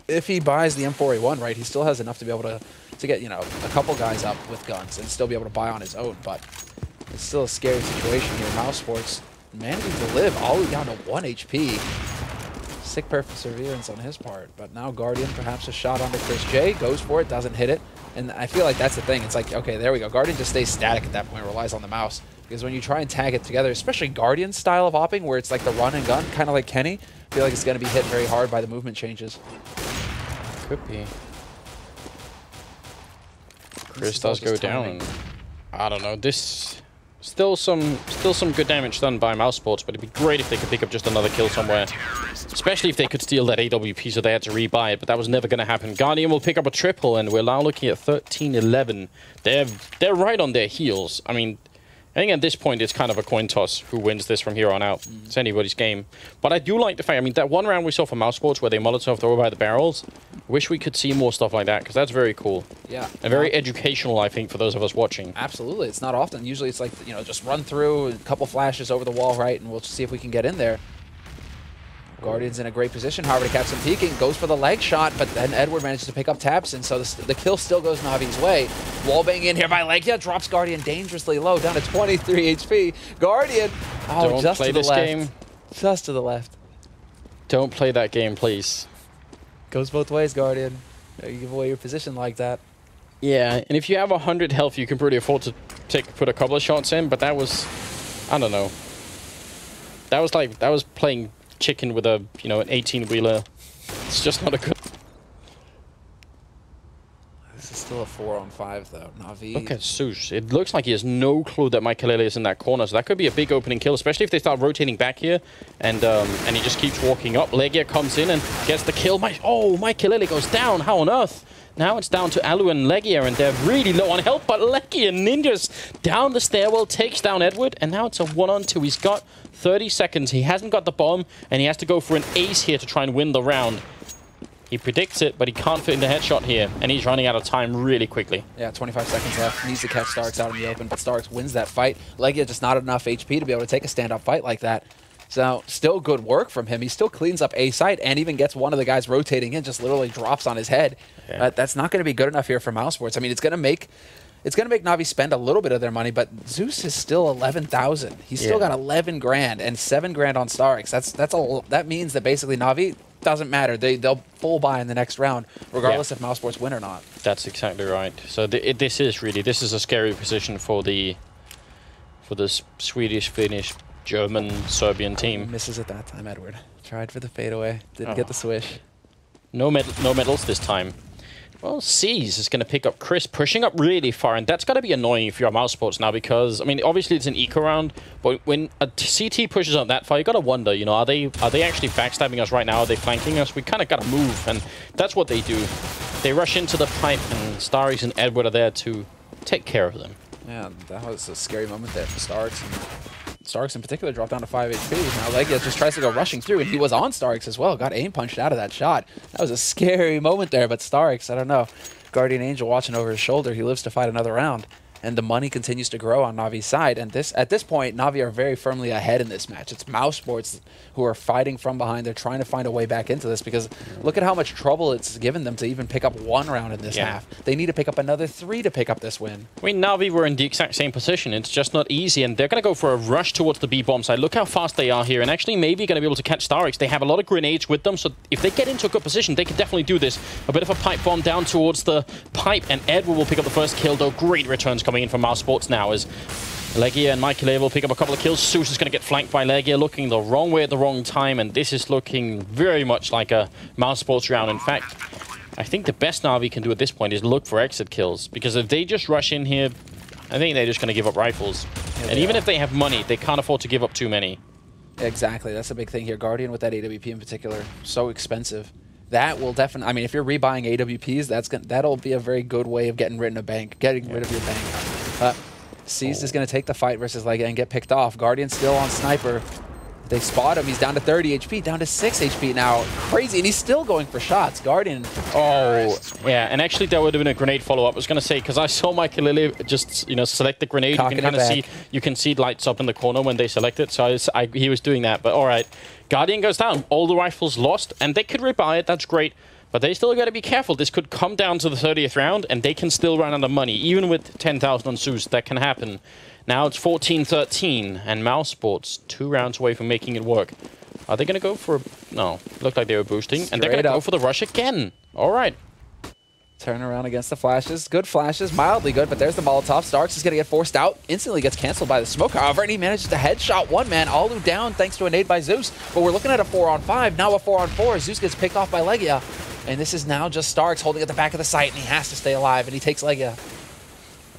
Speaker 1: if he buys the M4A1, right, he still has enough to be able to get, you know, a couple guys up with guns and still be able to buy on his own, but it's still a scary situation here. Mousesports managing to live all the way down to 1 HP. Sick perseverance on his part, but now Guardian perhaps a shot onto Chris J, goes for it, doesn't hit it, and I feel like that's the thing. It's like, okay, there we go. Guardian just stays static at that point, relies on the mouse, because when you try and tag it together, especially Guardian's style of hopping, where it's like the run and gun, kind of like Kenny, I feel like it's going to be hit very hard by the movement changes.
Speaker 2: Could be. Chris does go down. I don't know. This still some good damage done by Mousesports, but it'd be great if they could pick up just another kill somewhere. Especially if they could steal that AWP, so they had to rebuy it, but that was never going to happen. Guardian will pick up a triple, and we're now looking at 13-11. They're right on their heels. I mean, I think at this point it's kind of a coin toss who wins this from here on out. It's anybody's game. But I do like the fact, I mean, that one round we saw from Mousesports where they Molotov throw by the barrels, wish we could see more stuff like that, because that's very cool.
Speaker 1: Yeah.
Speaker 2: And very educational, I think, for those of us watching.
Speaker 1: Absolutely. It's not often. Usually it's like, you know, just run through, a couple flashes over the wall, right, and we'll see if we can get in there. Guardian's in a great position. Harvard caps him peeking, goes for the leg shot, but then Edward manages to pick up Tabson, so the kill still goes Navi's way. Wallbang in here by Legia, drops Guardian dangerously low, down to 23 HP. Guardian, oh,
Speaker 2: Don't
Speaker 1: just
Speaker 2: play
Speaker 1: to the
Speaker 2: this
Speaker 1: left.
Speaker 2: game.
Speaker 1: Just to the left.
Speaker 2: Don't play that game, please.
Speaker 1: Goes both ways, Guardian. You give away your position like that.
Speaker 2: Yeah, and if you have 100 health, you can pretty afford to put a couple of shots in, but that was, I don't know. That was playing chicken with a, you know, an 18-wheeler. It's just not a good...
Speaker 1: This is Still a 4-on-5 though. Na'Vi.
Speaker 2: Look at Zeus. It looks like he has no clue that Mikelele is in that corner, so that could be a big opening kill, especially if they start rotating back here, and he just keeps walking up. Legia comes in and gets the kill. Mikelele goes down. How on earth? Now it's down to Alu and Legia, and they're really low on health, but Legia ninjas down the stairwell, takes down Edward, and now it's a 1-on-2. He's got 30 seconds. He hasn't got the bomb, and he has to go for an ace here to try and win the round. He predicts it, but he can't fit in the headshot here, and he's running out of time really quickly.
Speaker 1: Yeah, 25 seconds left. Needs to catch Starks out in the open, but Starks wins that fight. Legia just not enough HP to be able to take a stand-up fight like that. So, still good work from him. He still cleans up A site and even gets one of the guys rotating in, just literally drops on his head. Yeah. That's not going to be good enough here for Mousesports. I mean, it's going to make Na'Vi spend a little bit of their money, but Zeus is still 11,000. He's still got 11 grand and 7 grand on Starks. That means that basically Na'Vi doesn't matter. They'll full buy in the next round, regardless if Mousesports win or not.
Speaker 2: That's exactly right. So this is a scary position for the Swedish, Finnish, German, Serbian team.
Speaker 1: Misses it that time, Edward. Tried for the fadeaway, didn't get the swish.
Speaker 2: No medals this time. Well, C's is going to pick up Chris, pushing up really far, and that's got to be annoying if you're Mousesports now, because, I mean, obviously it's an eco round, but when a CT pushes up that far, you got to wonder, you know, are they actually backstabbing us right now? Are they flanking us? We kind of got to move, and that's what they do. They rush into the pipe, and Starks and Edward are there to take care of them.
Speaker 1: Yeah, that was a scary moment there for Starks. Starks in particular dropped down to 5 HP. Now Legia just tries to go rushing through, and he was on Starks as well. Got aim punched out of that shot. That was a scary moment there, but Starks, I don't know. Guardian Angel watching over his shoulder. He lives to fight another round. And the money continues to grow on Navi's side. And at this point, Na'Vi are very firmly ahead in this match. It's Mousesports who are fighting from behind. They're trying to find a way back into this, because look at how much trouble it's given them to even pick up one round in this half. They need to pick up another 3 to pick up this win.
Speaker 2: I mean, Na'Vi were in the exact same position. It's just not easy, and they're going to go for a rush towards the B-bomb side. Look how fast they are here, and actually maybe going to be able to catch Starks. They have a lot of grenades with them, so if they get into a good position, they can definitely do this. A bit of a pipe bomb down towards the pipe, and Edward will pick up the first kill, though. Great returns coming in from Mousesports now as Legia and Mikelele will pick up a couple of kills. Zeus is going to get flanked by Legia, looking the wrong way at the wrong time, and this is looking very much like a Mousesports round. In fact, I think the best Na'Vi can do at this point is look for exit kills, because if they just rush in here, I think they're just going to give up rifles. Yeah, and even if they have money, they can't afford to give up too many.
Speaker 1: Exactly, that's a big thing here. Guardian with that AWP in particular, so expensive. That will definitely, I mean, if you're rebuying AWPs, that'll be a very good way of getting rid of your bank. Seized is going to take the fight versus Legia and get picked off. Guardian still on sniper. They spot him. He's down to 30 HP, down to 6 HP now. Crazy, and he's still going for shots. Guardian.
Speaker 2: Oh, yeah, and actually that would have been a grenade follow-up. I was going to say, because I saw Mikelele just, you know, select the grenade.
Speaker 1: Cocking
Speaker 2: you can kind of see, you can see lights up in the corner when they select it. So he was doing that, but all right. Guardian goes down. All the rifles lost, and they could rebuy it. That's great. But they still got to be careful. This could come down to the 30th round, and they can still run out of money. Even with 10,000 on Zeus, that can happen. Now it's 14-13, and Mousesports 2 rounds away from making it work. Are they going to go for... No, looked like they were boosting. And they're going to go for the rush again. All right.
Speaker 1: Turn around against the flashes. Good flashes, mildly good, but there's the Molotov. Starks is going to get forced out. Instantly gets canceled by the smoke, however, and he manages to headshot one man. Alu down thanks to a nade by Zeus. But we're looking at a 4-on-5, now a 4-on-4. Zeus gets picked off by Legia. And this is now just Starks holding at the back of the site, and he has to stay alive, and he takes Legia.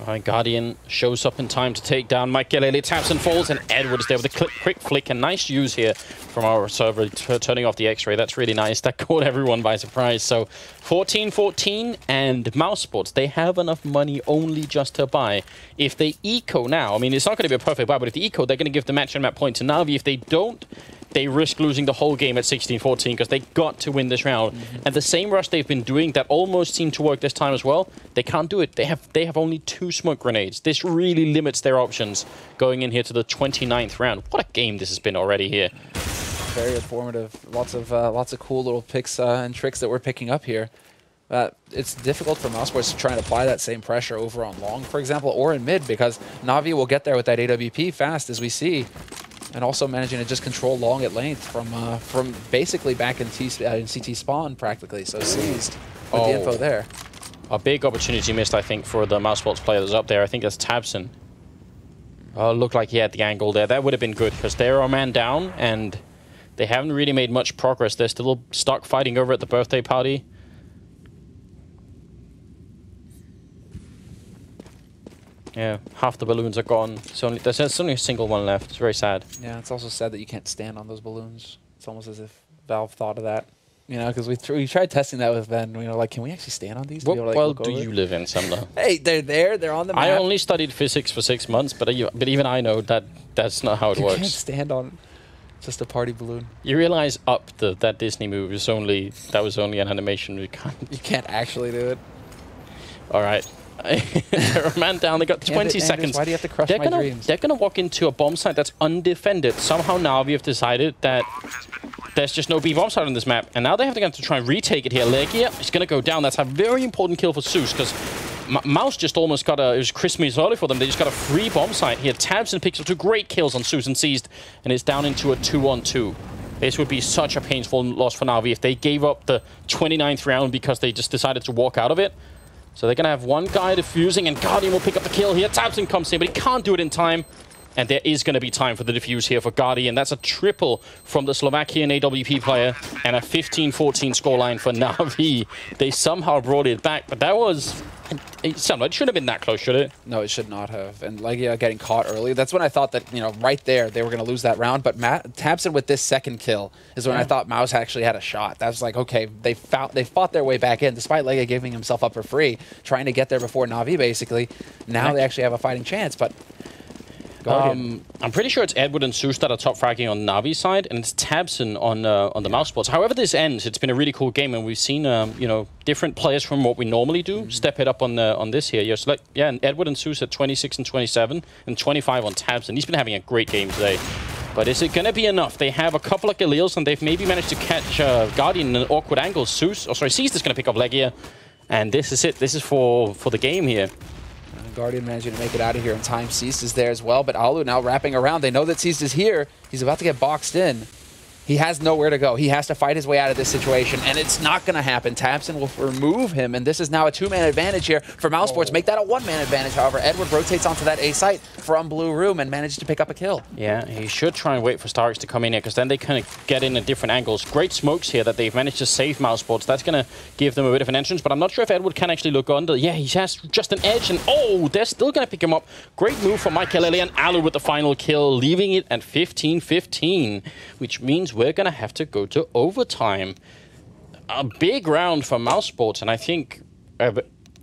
Speaker 2: All right, Guardian shows up in time to take down Mikelele. Taps and falls, and Edward is there with a quick flick. And nice use here from our server, turning off the X-ray. That's really nice. That caught everyone by surprise. So 14-14, and Mousesports, they have enough money only just to buy. If they eco now, I mean, it's not going to be a perfect buy, but if they eco, they're going to give the match and map point to Na'Vi. If they don't, they risk losing the whole game at 16-14 because they got to win this round. And the same rush they've been doing that almost seemed to work this time as well, they can't do it. They have only 2 smoke grenades. This really limits their options going in here to the 29th round. What a game this has been already here.
Speaker 1: Very informative. Lots of cool little picks and tricks that we're picking up here. It's difficult for Mousesports to try and apply that same pressure over on long, for example, or in mid, because Na'Vi will get there with that AWP fast, as we see. And also managing to just control long at length from basically back in CT spawn practically. So seized with the info there.
Speaker 2: A big opportunity missed, I think, for the Mousesports player that's up there. I think that's Tabson. Oh, looked like he had the angle there. That would have been good because they're a man down and they haven't really made much progress. They're still stuck fighting over at the birthday party. Yeah, half the balloons are gone. There's only a single one left. It's very sad.
Speaker 1: Yeah, it's also sad that you can't stand on those balloons. It's almost as if Valve thought of that. You know, because we tried testing that with Ben. You know, like, can we actually stand on these?
Speaker 2: What world do you live in, Sumner?
Speaker 1: Hey, they're there. They're on the map.
Speaker 2: I only studied physics for 6 months, but even I know that that's not how it works.
Speaker 1: You can't stand on just a party balloon.
Speaker 2: You realize Up, that Disney movie, was only an animation. You
Speaker 1: can't actually do it.
Speaker 2: All right. They're a man down. They got 20 seconds.
Speaker 1: Why do you have to crush my dreams?
Speaker 2: They're going to walk into a bomb site that's undefended. Somehow Na'Vi have decided that there's just no B-bomb site on this map. And now they have to try and retake it here. Legia is going to go down. That's a very important kill for Zeus, because Mouse just almost got it was Christmas early for them. They just got a free bomb site here. Tabson picks up 2 great kills on Zeus and Seized, and it's down into a 2-on-2. This would be such a painful loss for Na'Vi if they gave up the 29th round because they just decided to walk out of it. So they're going to have one guy defusing, and Guardian will pick up the kill here. Tabson comes in, but he can't do it in time. And there is going to be time for the defuse here for Guardian. That's a triple from the Slovakian AWP player and a 15-14 scoreline for Na'Vi. They somehow brought it back, but that was... It shouldn't have been that close, should it?
Speaker 1: No, it should not have. And Legia getting caught early. That's when I thought that, you know, right there, they were going to lose that round. But Tabson with this second kill is when I thought Mouse actually had a shot. That was like, okay, they fought their way back in, despite Legia giving himself up for free, trying to get there before Na'Vi, basically. Now they actually have a fighting chance, but...
Speaker 2: I'm pretty sure it's Edward and Zeus that are top fragging on Navi's side, and it's Tabson on the Mousesports. However this ends, it's been a really cool game, and we've seen you know, different players from what we normally do step it up on this here. Yes, like, yeah, and Edward and Zeus at 26 and 27, and 25 on Tabson. He's been having a great game today. But is it going to be enough? They have a couple of Galils, and they've maybe managed to catch Guardian in an awkward angle. Seized is going to pick up Legia, and this is it. This is for the game here.
Speaker 1: Guardian managing to make it out of here in time. Seized is there as well, but Alu now wrapping around. They know that Seized is here. He's about to get boxed in. He has nowhere to go. He has to fight his way out of this situation, and it's not going to happen. Tabson will remove him, and this is now a 2-man advantage here for Mousesports. Make that a 1-man advantage, however. Edward rotates onto that A site from Blue Room and manages to pick up a kill.
Speaker 2: Yeah, he should try and wait for Starix to come in here, because then they kind of get in at different angles. Great smokes here that they've managed to save Mousesports. That's going to give them a bit of an entrance, but I'm not sure if Edward can actually look under. Yeah, he has just an edge, and oh, they're still going to pick him up. Great move from Michael Lily, and Alu with the final kill, leaving it at 15-15, which means we're going to have to go to overtime. A big round for Mousesports, and I think a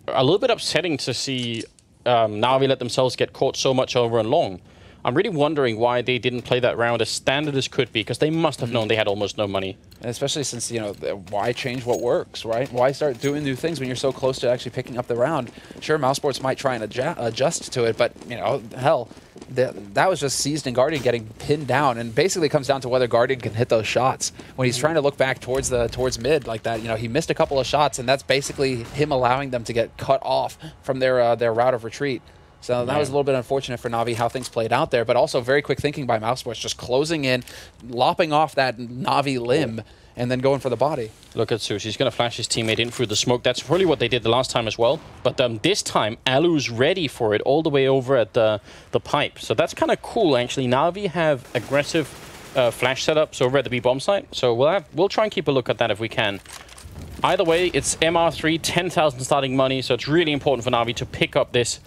Speaker 2: little bit upsetting to see Na'Vi let themselves get caught so much over and long. I'm really wondering why they didn't play that round as standard as could be, because they must have known they had almost no money.
Speaker 1: And especially since, you know, why change what works, right? Why start doing new things when you're so close to actually picking up the round? Sure, Mousesports might try and adjust to it, but, you know, hell, that was just Seized and Guardian getting pinned down, and basically comes down to whether Guardian can hit those shots. When he's trying to look back towards mid like that, you know, he missed a couple of shots, and that's basically him allowing them to get cut off from their route of retreat. So that was a little bit unfortunate for Na'Vi how things played out there, but also very quick thinking by Mousesports, just closing in, lopping off that Na'Vi limb, and then going for the body.
Speaker 2: Look at Zeus. He's going to flash his teammate in through the smoke. That's probably what they did the last time as well. But this time, Alu's ready for it all the way over at the pipe. So that's kind of cool, actually. Na'Vi have aggressive flash setups over at the B-bomb site. So we'll try and keep a look at that if we can. Either way, it's MR3, 10,000 starting money. So it's really important for Na'Vi to pick up this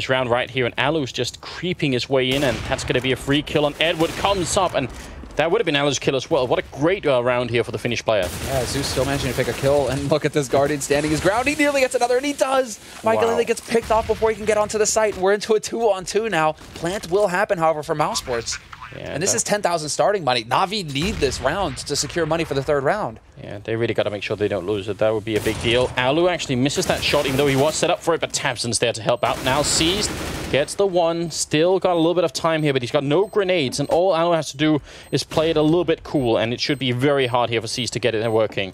Speaker 2: round right here. And Alu's just creeping his way in, and that's going to be a free kill. And Edward comes up, and that would have been Alu's kill as well. What a great round here for the Finnish player.
Speaker 1: Yeah, Zeus still managing to pick a kill, and look at this Guardian standing his ground. He nearly gets another, and he does! Michael Lily gets picked off before he can get onto the site, and we're into a 2-on-2 now. Plant will happen, however, for Mousesports. Yeah, and this is 10,000 starting money. Na'Vi need this round to secure money for the 3rd round.
Speaker 2: Yeah, they really got to make sure they don't lose it. That would be a big deal. Alu actually misses that shot, even though he was set up for it, but Tabson's there to help out. Now Seized, gets the one, still got a little bit of time here, but he's got no grenades, and all Alu has to do is play it a little bit cool, and it should be very hard here for Seized to get it working.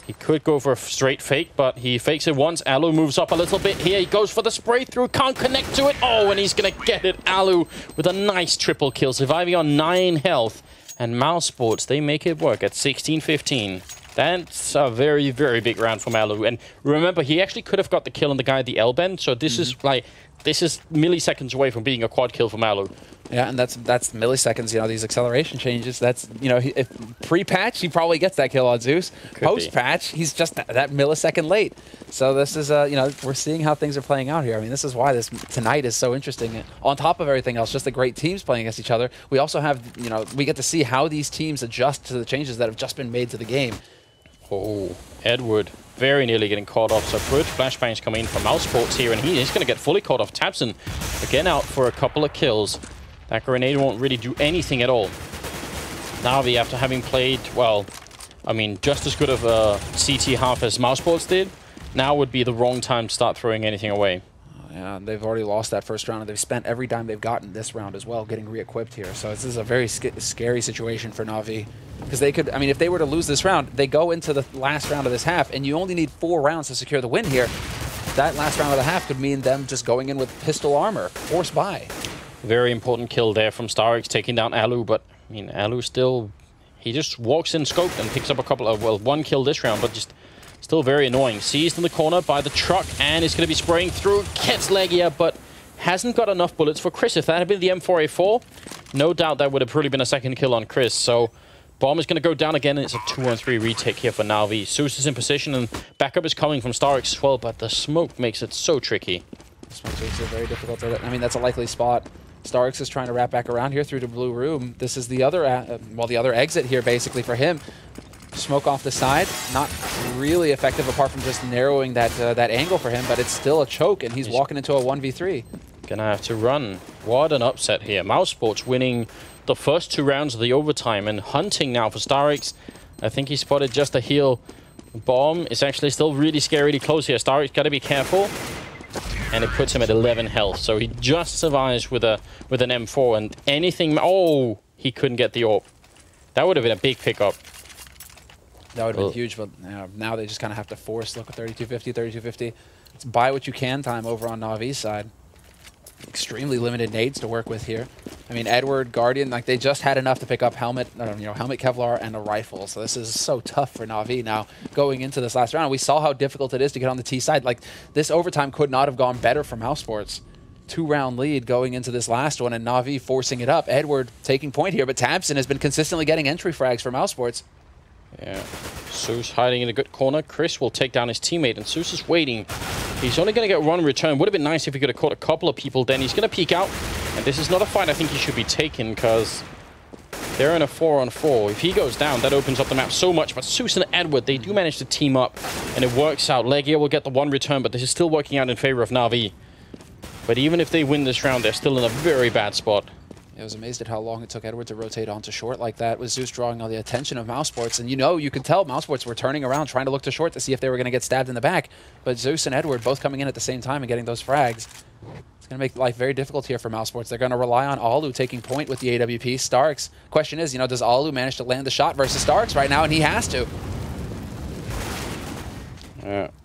Speaker 2: He could go for a straight fake, but he fakes it once. Alu moves up a little bit here. He goes for the spray through, can't connect to it. Oh, and he's going to get it. Alu with a nice triple kill, surviving on 9 health. And Mousesports, they make it work at 16-15. That's a very, very big round from Alu. And remember, he actually could have got the kill on the guy at the L-bend, so this is like... This is milliseconds away from being a quad kill from Alu.
Speaker 1: Yeah, and that's milliseconds. You know, these acceleration changes. That's, you know, if pre-patch, he probably gets that kill on Zeus. Post-patch, he's just that millisecond late. So this is, you know, we're seeing how things are playing out here. I mean, this is why this tonight is so interesting. And on top of everything else, just the great teams playing against each other. We also have, you know, we get to see how these teams adjust to the changes that have just been made to the game.
Speaker 2: Oh, Edward very nearly getting caught off. So good flashbangs coming in from Mousesports here, and he's going to get fully caught off. Tabson again out for a couple of kills. That grenade won't really do anything at all. Na'Vi, after having played, well, I mean, just as good of a CT half as Mousesports did, now would be the wrong time to start throwing anything away.
Speaker 1: Yeah, they've already lost that first round, and they've spent every dime they've gotten this round as well getting re-equipped here. So this is a very scary situation for Na'Vi. Because they could, I mean, if they were to lose this round, they go into the last round of this half, and you only need 4 rounds to secure the win here. That last round of the half could mean them just going in with pistol armor, force buy.
Speaker 2: Very important kill there from Starix, taking down Alu, but, I mean, Alu still, he just walks in scoped and picks up a couple of, well, 1 kill this round, but just still very annoying. Seized in the corner by the truck, and is going to be spraying through, gets Legia, but hasn't got enough bullets for Chris. If that had been the M4A4, no doubt that would have probably been a second kill on Chris, so Bomb is going to go down again, and it's a 2-on-3 retake here for Na'Vi. Zeus is in position, and backup is coming from Starix as well, but the smoke makes it so tricky.
Speaker 1: Smoke makes it very difficult. I mean, that's a likely spot. Starix is trying to wrap back around here through the blue room. This is the other, well, the other exit here, basically, for him. Smoke off the side, not really effective apart from just narrowing that that angle for him, but it's still a choke, and he's walking into a 1v3.
Speaker 2: Gonna have to run. What an upset here. Mousesports winning the first 2 rounds of the overtime and hunting now for Starix. I think he spotted just a heal. Bomb is actually still really scarily close here. Starix got to be careful. And it puts him at 11 health. So he just survives with an M4 and anything. Oh, he couldn't get the AWP. That would have been a big pickup.
Speaker 1: That would have been huge, but now they just kind of have to force. Look at 3250, 3250. It's buy what you can time over on Na'Vi's side. Extremely limited nades to work with here. I mean, Edward, Guardian, like they just had enough to pick up helmet, helmet Kevlar and a rifle. So this is so tough for Na'Vi now going into this last round. We saw how difficult it is to get on the T side. Like this overtime could not have gone better for Mousesports. 2-round lead going into this last one, and Na'Vi forcing it up. Edward taking point here, but Tabson has been consistently getting entry frags for Mousesports.
Speaker 2: Yeah, Zeus hiding in a good corner. Chris will take down his teammate, and Zeus is waiting. He's only going to get one return. Would have been nice if he could have caught a couple of people. Then he's going to peek out, and this is not a fight I think he should be taking, because they're in a 4-on-4. If he goes down, that opens up the map so much. But Zeus and Edward, they do manage to team up, and it works out. Legia will get the 1 return, but this is still working out in favor of Na'Vi. But even if they win this round, they're still in a very bad spot.
Speaker 1: I was amazed at how long it took Edward to rotate onto short like that, with Zeus drawing all the attention of Mousesports. And you could tell Mousesports were turning around, trying to look to short to see if they were going to get stabbed in the back. But Zeus and Edward both coming in at the same time and getting those frags. It's going to make life very difficult here for Mousesports. They're going to rely on Alu taking point with the AWP. Starix, question is, does Alu manage to land the shot versus Starix right now? And he has to.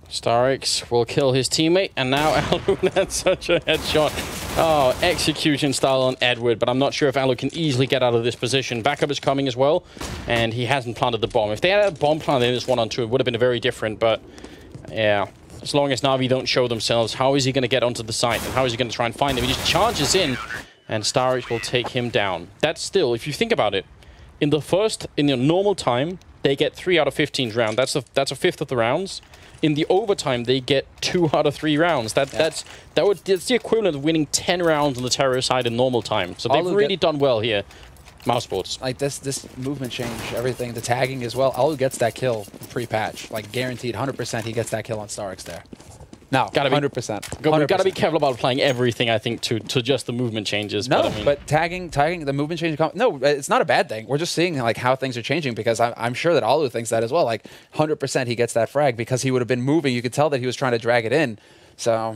Speaker 2: Starix will kill his teammate, and now Alu, that's such a headshot. Oh, execution style on Edward, but I'm not sure if Alu can easily get out of this position. Backup is coming as well, and he hasn't planted the bomb. If they had a bomb planted in this 1-on-2, it would have been very different, but yeah. As long as Na'Vi don't show themselves, how is he going to get onto the site, and how is he going to try and find him? He just charges in, and Starix will take him down. That's still, if you think about it, in the normal time, they get 3 out of 15 rounds. That's a fifth of the rounds. In the overtime, they get 2 out of 3 rounds. That's the equivalent of winning 10 rounds on the terror side in normal time. So they've really done well here, Mousesports.
Speaker 1: Like this movement change, everything, the tagging as well. Alu gets that kill pre-patch, like guaranteed, 100%. He gets that kill on Starix there. No, 100%.
Speaker 2: We've got to be careful about applying everything, I think, to just the movement changes.
Speaker 1: No, but tagging, the movement change. No, it's not a bad thing. We're just seeing like how things are changing, because I'm sure that Alu thinks that as well. Like 100% he gets that frag because he would have been moving. You could tell that he was trying to drag it in. So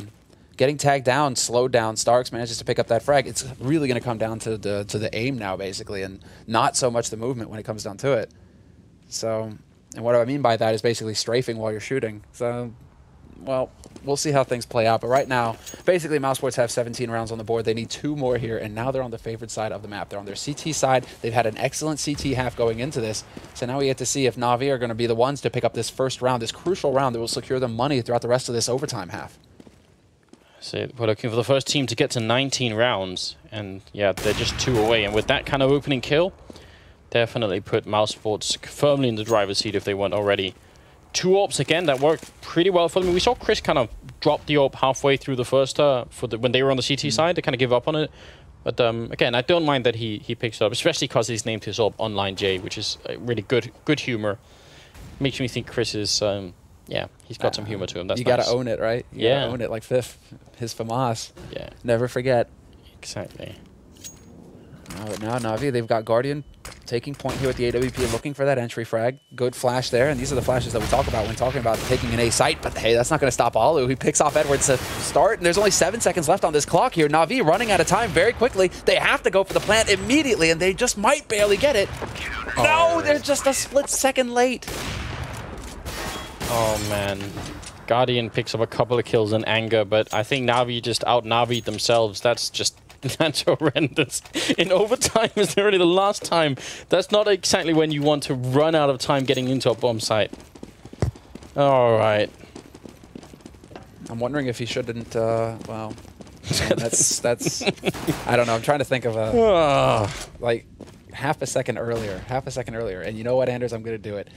Speaker 1: getting tagged down, slowed down, Starix manages to pick up that frag. It's really going to come down to the aim now, basically, and not so much the movement when it comes down to it. So, and what I mean by that is basically strafing while you're shooting. So, well, we'll see how things play out. But right now, basically, Mousesports have 17 rounds on the board. They need 2 more here, and now they're on the favored side of the map. They're on their CT side. They've had an excellent CT half going into this. So now we get to see if Na'Vi are going to be the ones to pick up this first round, this crucial round that will secure them money throughout the rest of this overtime half.
Speaker 2: So we're looking for the first team to get to 19 rounds. And yeah, they're just 2 away. And with that kind of opening kill, definitely put Mousesports firmly in the driver's seat if they weren't already. 2 AWPs again, that worked pretty well for them. We saw Chris kind of drop the AWP halfway through the first, when they were on the CT side, they kind of give up on it. But again, I don't mind that he picks it up, especially because he's named his AWP Online J, which is really good humor. Makes me think Chris is, yeah, he's got some humor to him. That's
Speaker 1: you
Speaker 2: nice.
Speaker 1: gotta own it, right? You gotta own it like his FAMAS.
Speaker 2: Yeah.
Speaker 1: Never forget.
Speaker 2: Exactly.
Speaker 1: But now Na'Vi, they've got Guardian taking point here with the AWP, looking for that entry frag. Good flash there, and these are the flashes that we talk about when talking about taking an A site. But hey, that's not going to stop Alu. He picks off Edwards to start, and there's only 7 seconds left on this clock here. Na'Vi running out of time very quickly. They have to go for the plant immediately, and they just might barely get it. No, they're just a split second late.
Speaker 2: Oh, man. Guardian picks up a couple of kills in anger, but I think Na'Vi just out-Na'Vi'd themselves. That's just... That's horrendous. In overtime is already the last time. That's not exactly when you want to run out of time getting into a bomb site. All right.
Speaker 1: I'm wondering if he shouldn't, well... Man, that's... I don't know. I'm trying to think of a... like, half a second earlier. And you know what, Anders? I'm going to do it.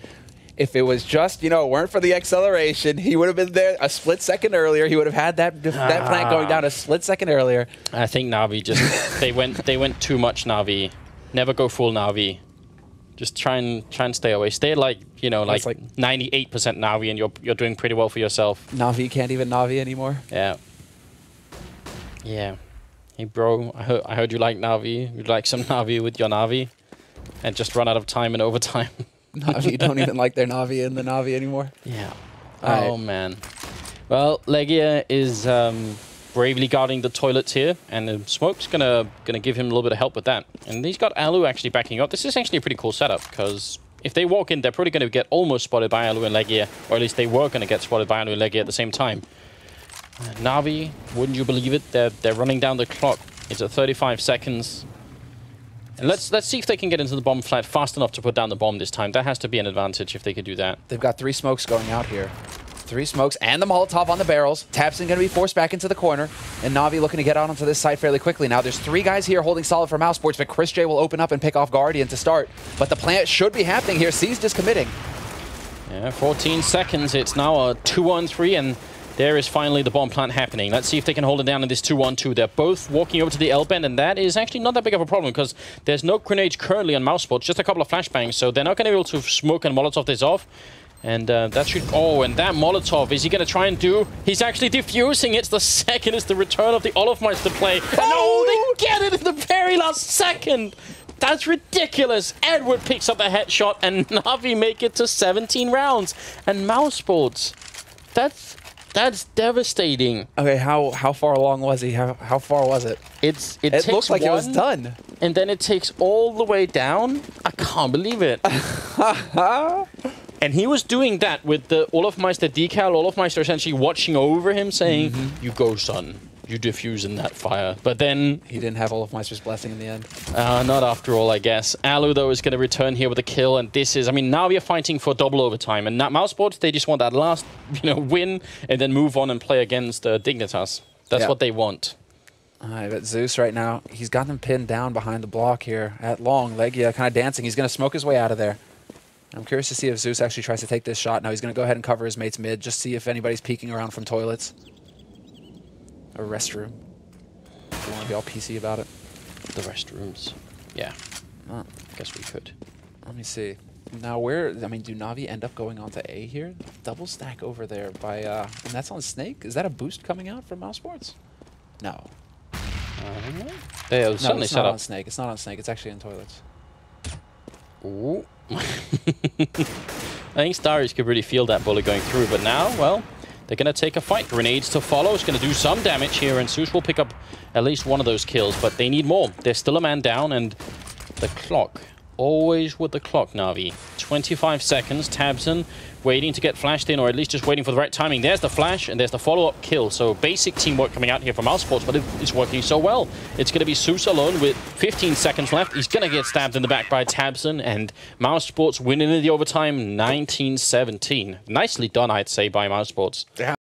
Speaker 1: If it was just, weren't for the acceleration, he would have been there a split second earlier. He would have had that plant going down a split second earlier.
Speaker 2: I think Na'Vi just they went too much Na'Vi. Never go full Na'Vi. Just try and stay away. Stay like 98% Na'Vi, and you're doing pretty well for yourself.
Speaker 1: Na'Vi can't even Na'Vi anymore.
Speaker 2: Yeah. Yeah. Hey bro, I heard you like Na'Vi. You'd like some Na'Vi with your Na'Vi, and just run out of time in overtime.
Speaker 1: Na'Vi don't even like their Na'Vi in the Na'Vi anymore.
Speaker 2: Yeah. Oh, man. Well, Legia is bravely guarding the toilets here, and Smoke's gonna give him a little bit of help with that. And he's got Alu actually backing up. This is actually a pretty cool setup, because if they walk in, they're probably going to get almost spotted by Alu and Legia, or at least they were going to get spotted by Alu and Legia at the same time. Na'Vi, wouldn't you believe it? They're running down the clock. It's at 35 seconds. And let's see if they can get into the bomb flat fast enough to put down the bomb this time. That has to be an advantage if they could do that.
Speaker 1: They've got 3 smokes going out here. 3 smokes and the Molotov on the barrels. tabseN going to be forced back into the corner. And Na'Vi looking to get out onto this side fairly quickly. Now there's 3 guys here holding solid for Mousesports, but Chris J will open up and pick off Guardian to start. But the plant should be happening here. C's just committing.
Speaker 2: Yeah, 14 seconds. It's now a 2-on-3, and there is finally the bomb plant happening. Let's see if they can hold it down in this 2-on-2. They're both walking over to the L-bend, and that is actually not that big of a problem because there's no grenades currently on Mousesports, just a couple of flashbangs, so they're not going to be able to smoke and Molotov this off. And that should... Oh, and that Molotov, is he going to try and do... He's actually defusing. It's the second. It's the return of the Olofmeister play. And oh, they get it in the very last second. That's ridiculous. Edward picks up a headshot, and Na'Vi make it to 17 rounds. And Mousesports, that's devastating.
Speaker 1: Okay, how far along was he? How far was it?
Speaker 2: It
Speaker 1: looks like it was done.
Speaker 2: And then it takes all the way down. I can't believe it. And he was doing that with the Olofmeister decal. Olofmeister essentially watching over him, saying, "You go, son. You defuse in that fire." But then...
Speaker 1: He didn't have Olofmeister's blessing in the end.
Speaker 2: Not after all, I guess. Alu, though, is going to return here with a kill. And this is... I mean, now we are fighting for double overtime. And Mousesports, they just want that last, win and then move on and play against Dignitas. That's what they want.
Speaker 1: All right, but Zeus right now, he's got them pinned down behind the block here at long. Legia kind of dancing. He's going to smoke his way out of there. I'm curious to see if Zeus actually tries to take this shot. Now he's going to go ahead and cover his mate's mid, just see if anybody's peeking around from toilets. A restroom. If you want to be all PC about it.
Speaker 2: The restrooms. Yeah.
Speaker 1: Oh.
Speaker 2: I guess we could.
Speaker 1: Let me see. Now where, do Na'Vi end up going on to A here? Double stack over there by, and that's on Snake? Is that a boost coming out from Mousesports? No.
Speaker 2: They
Speaker 1: no,
Speaker 2: certainly
Speaker 1: it's
Speaker 2: set
Speaker 1: not
Speaker 2: up.
Speaker 1: on Snake. It's not on Snake. It's actually in toilets.
Speaker 2: Ooh. I think Starries could really feel that bullet going through, but now, well, they're going to take a fight. Grenades to follow. It's going to do some damage here, and Zeus will pick up at least one of those kills, but they need more. There's still a man down, and the clock. Always with the clock, Na'Vi. 25 seconds. tabseN waiting to get flashed in, or at least just waiting for the right timing. There's the flash, and there's the follow-up kill. So basic teamwork coming out here from Mousesports, but it's working so well. It's going to be Zeus alone with 15 seconds left. He's going to get stabbed in the back by tabseN, and Mousesports winning in the overtime 19-17. Nicely done, I'd say, by Mousesports. Yeah.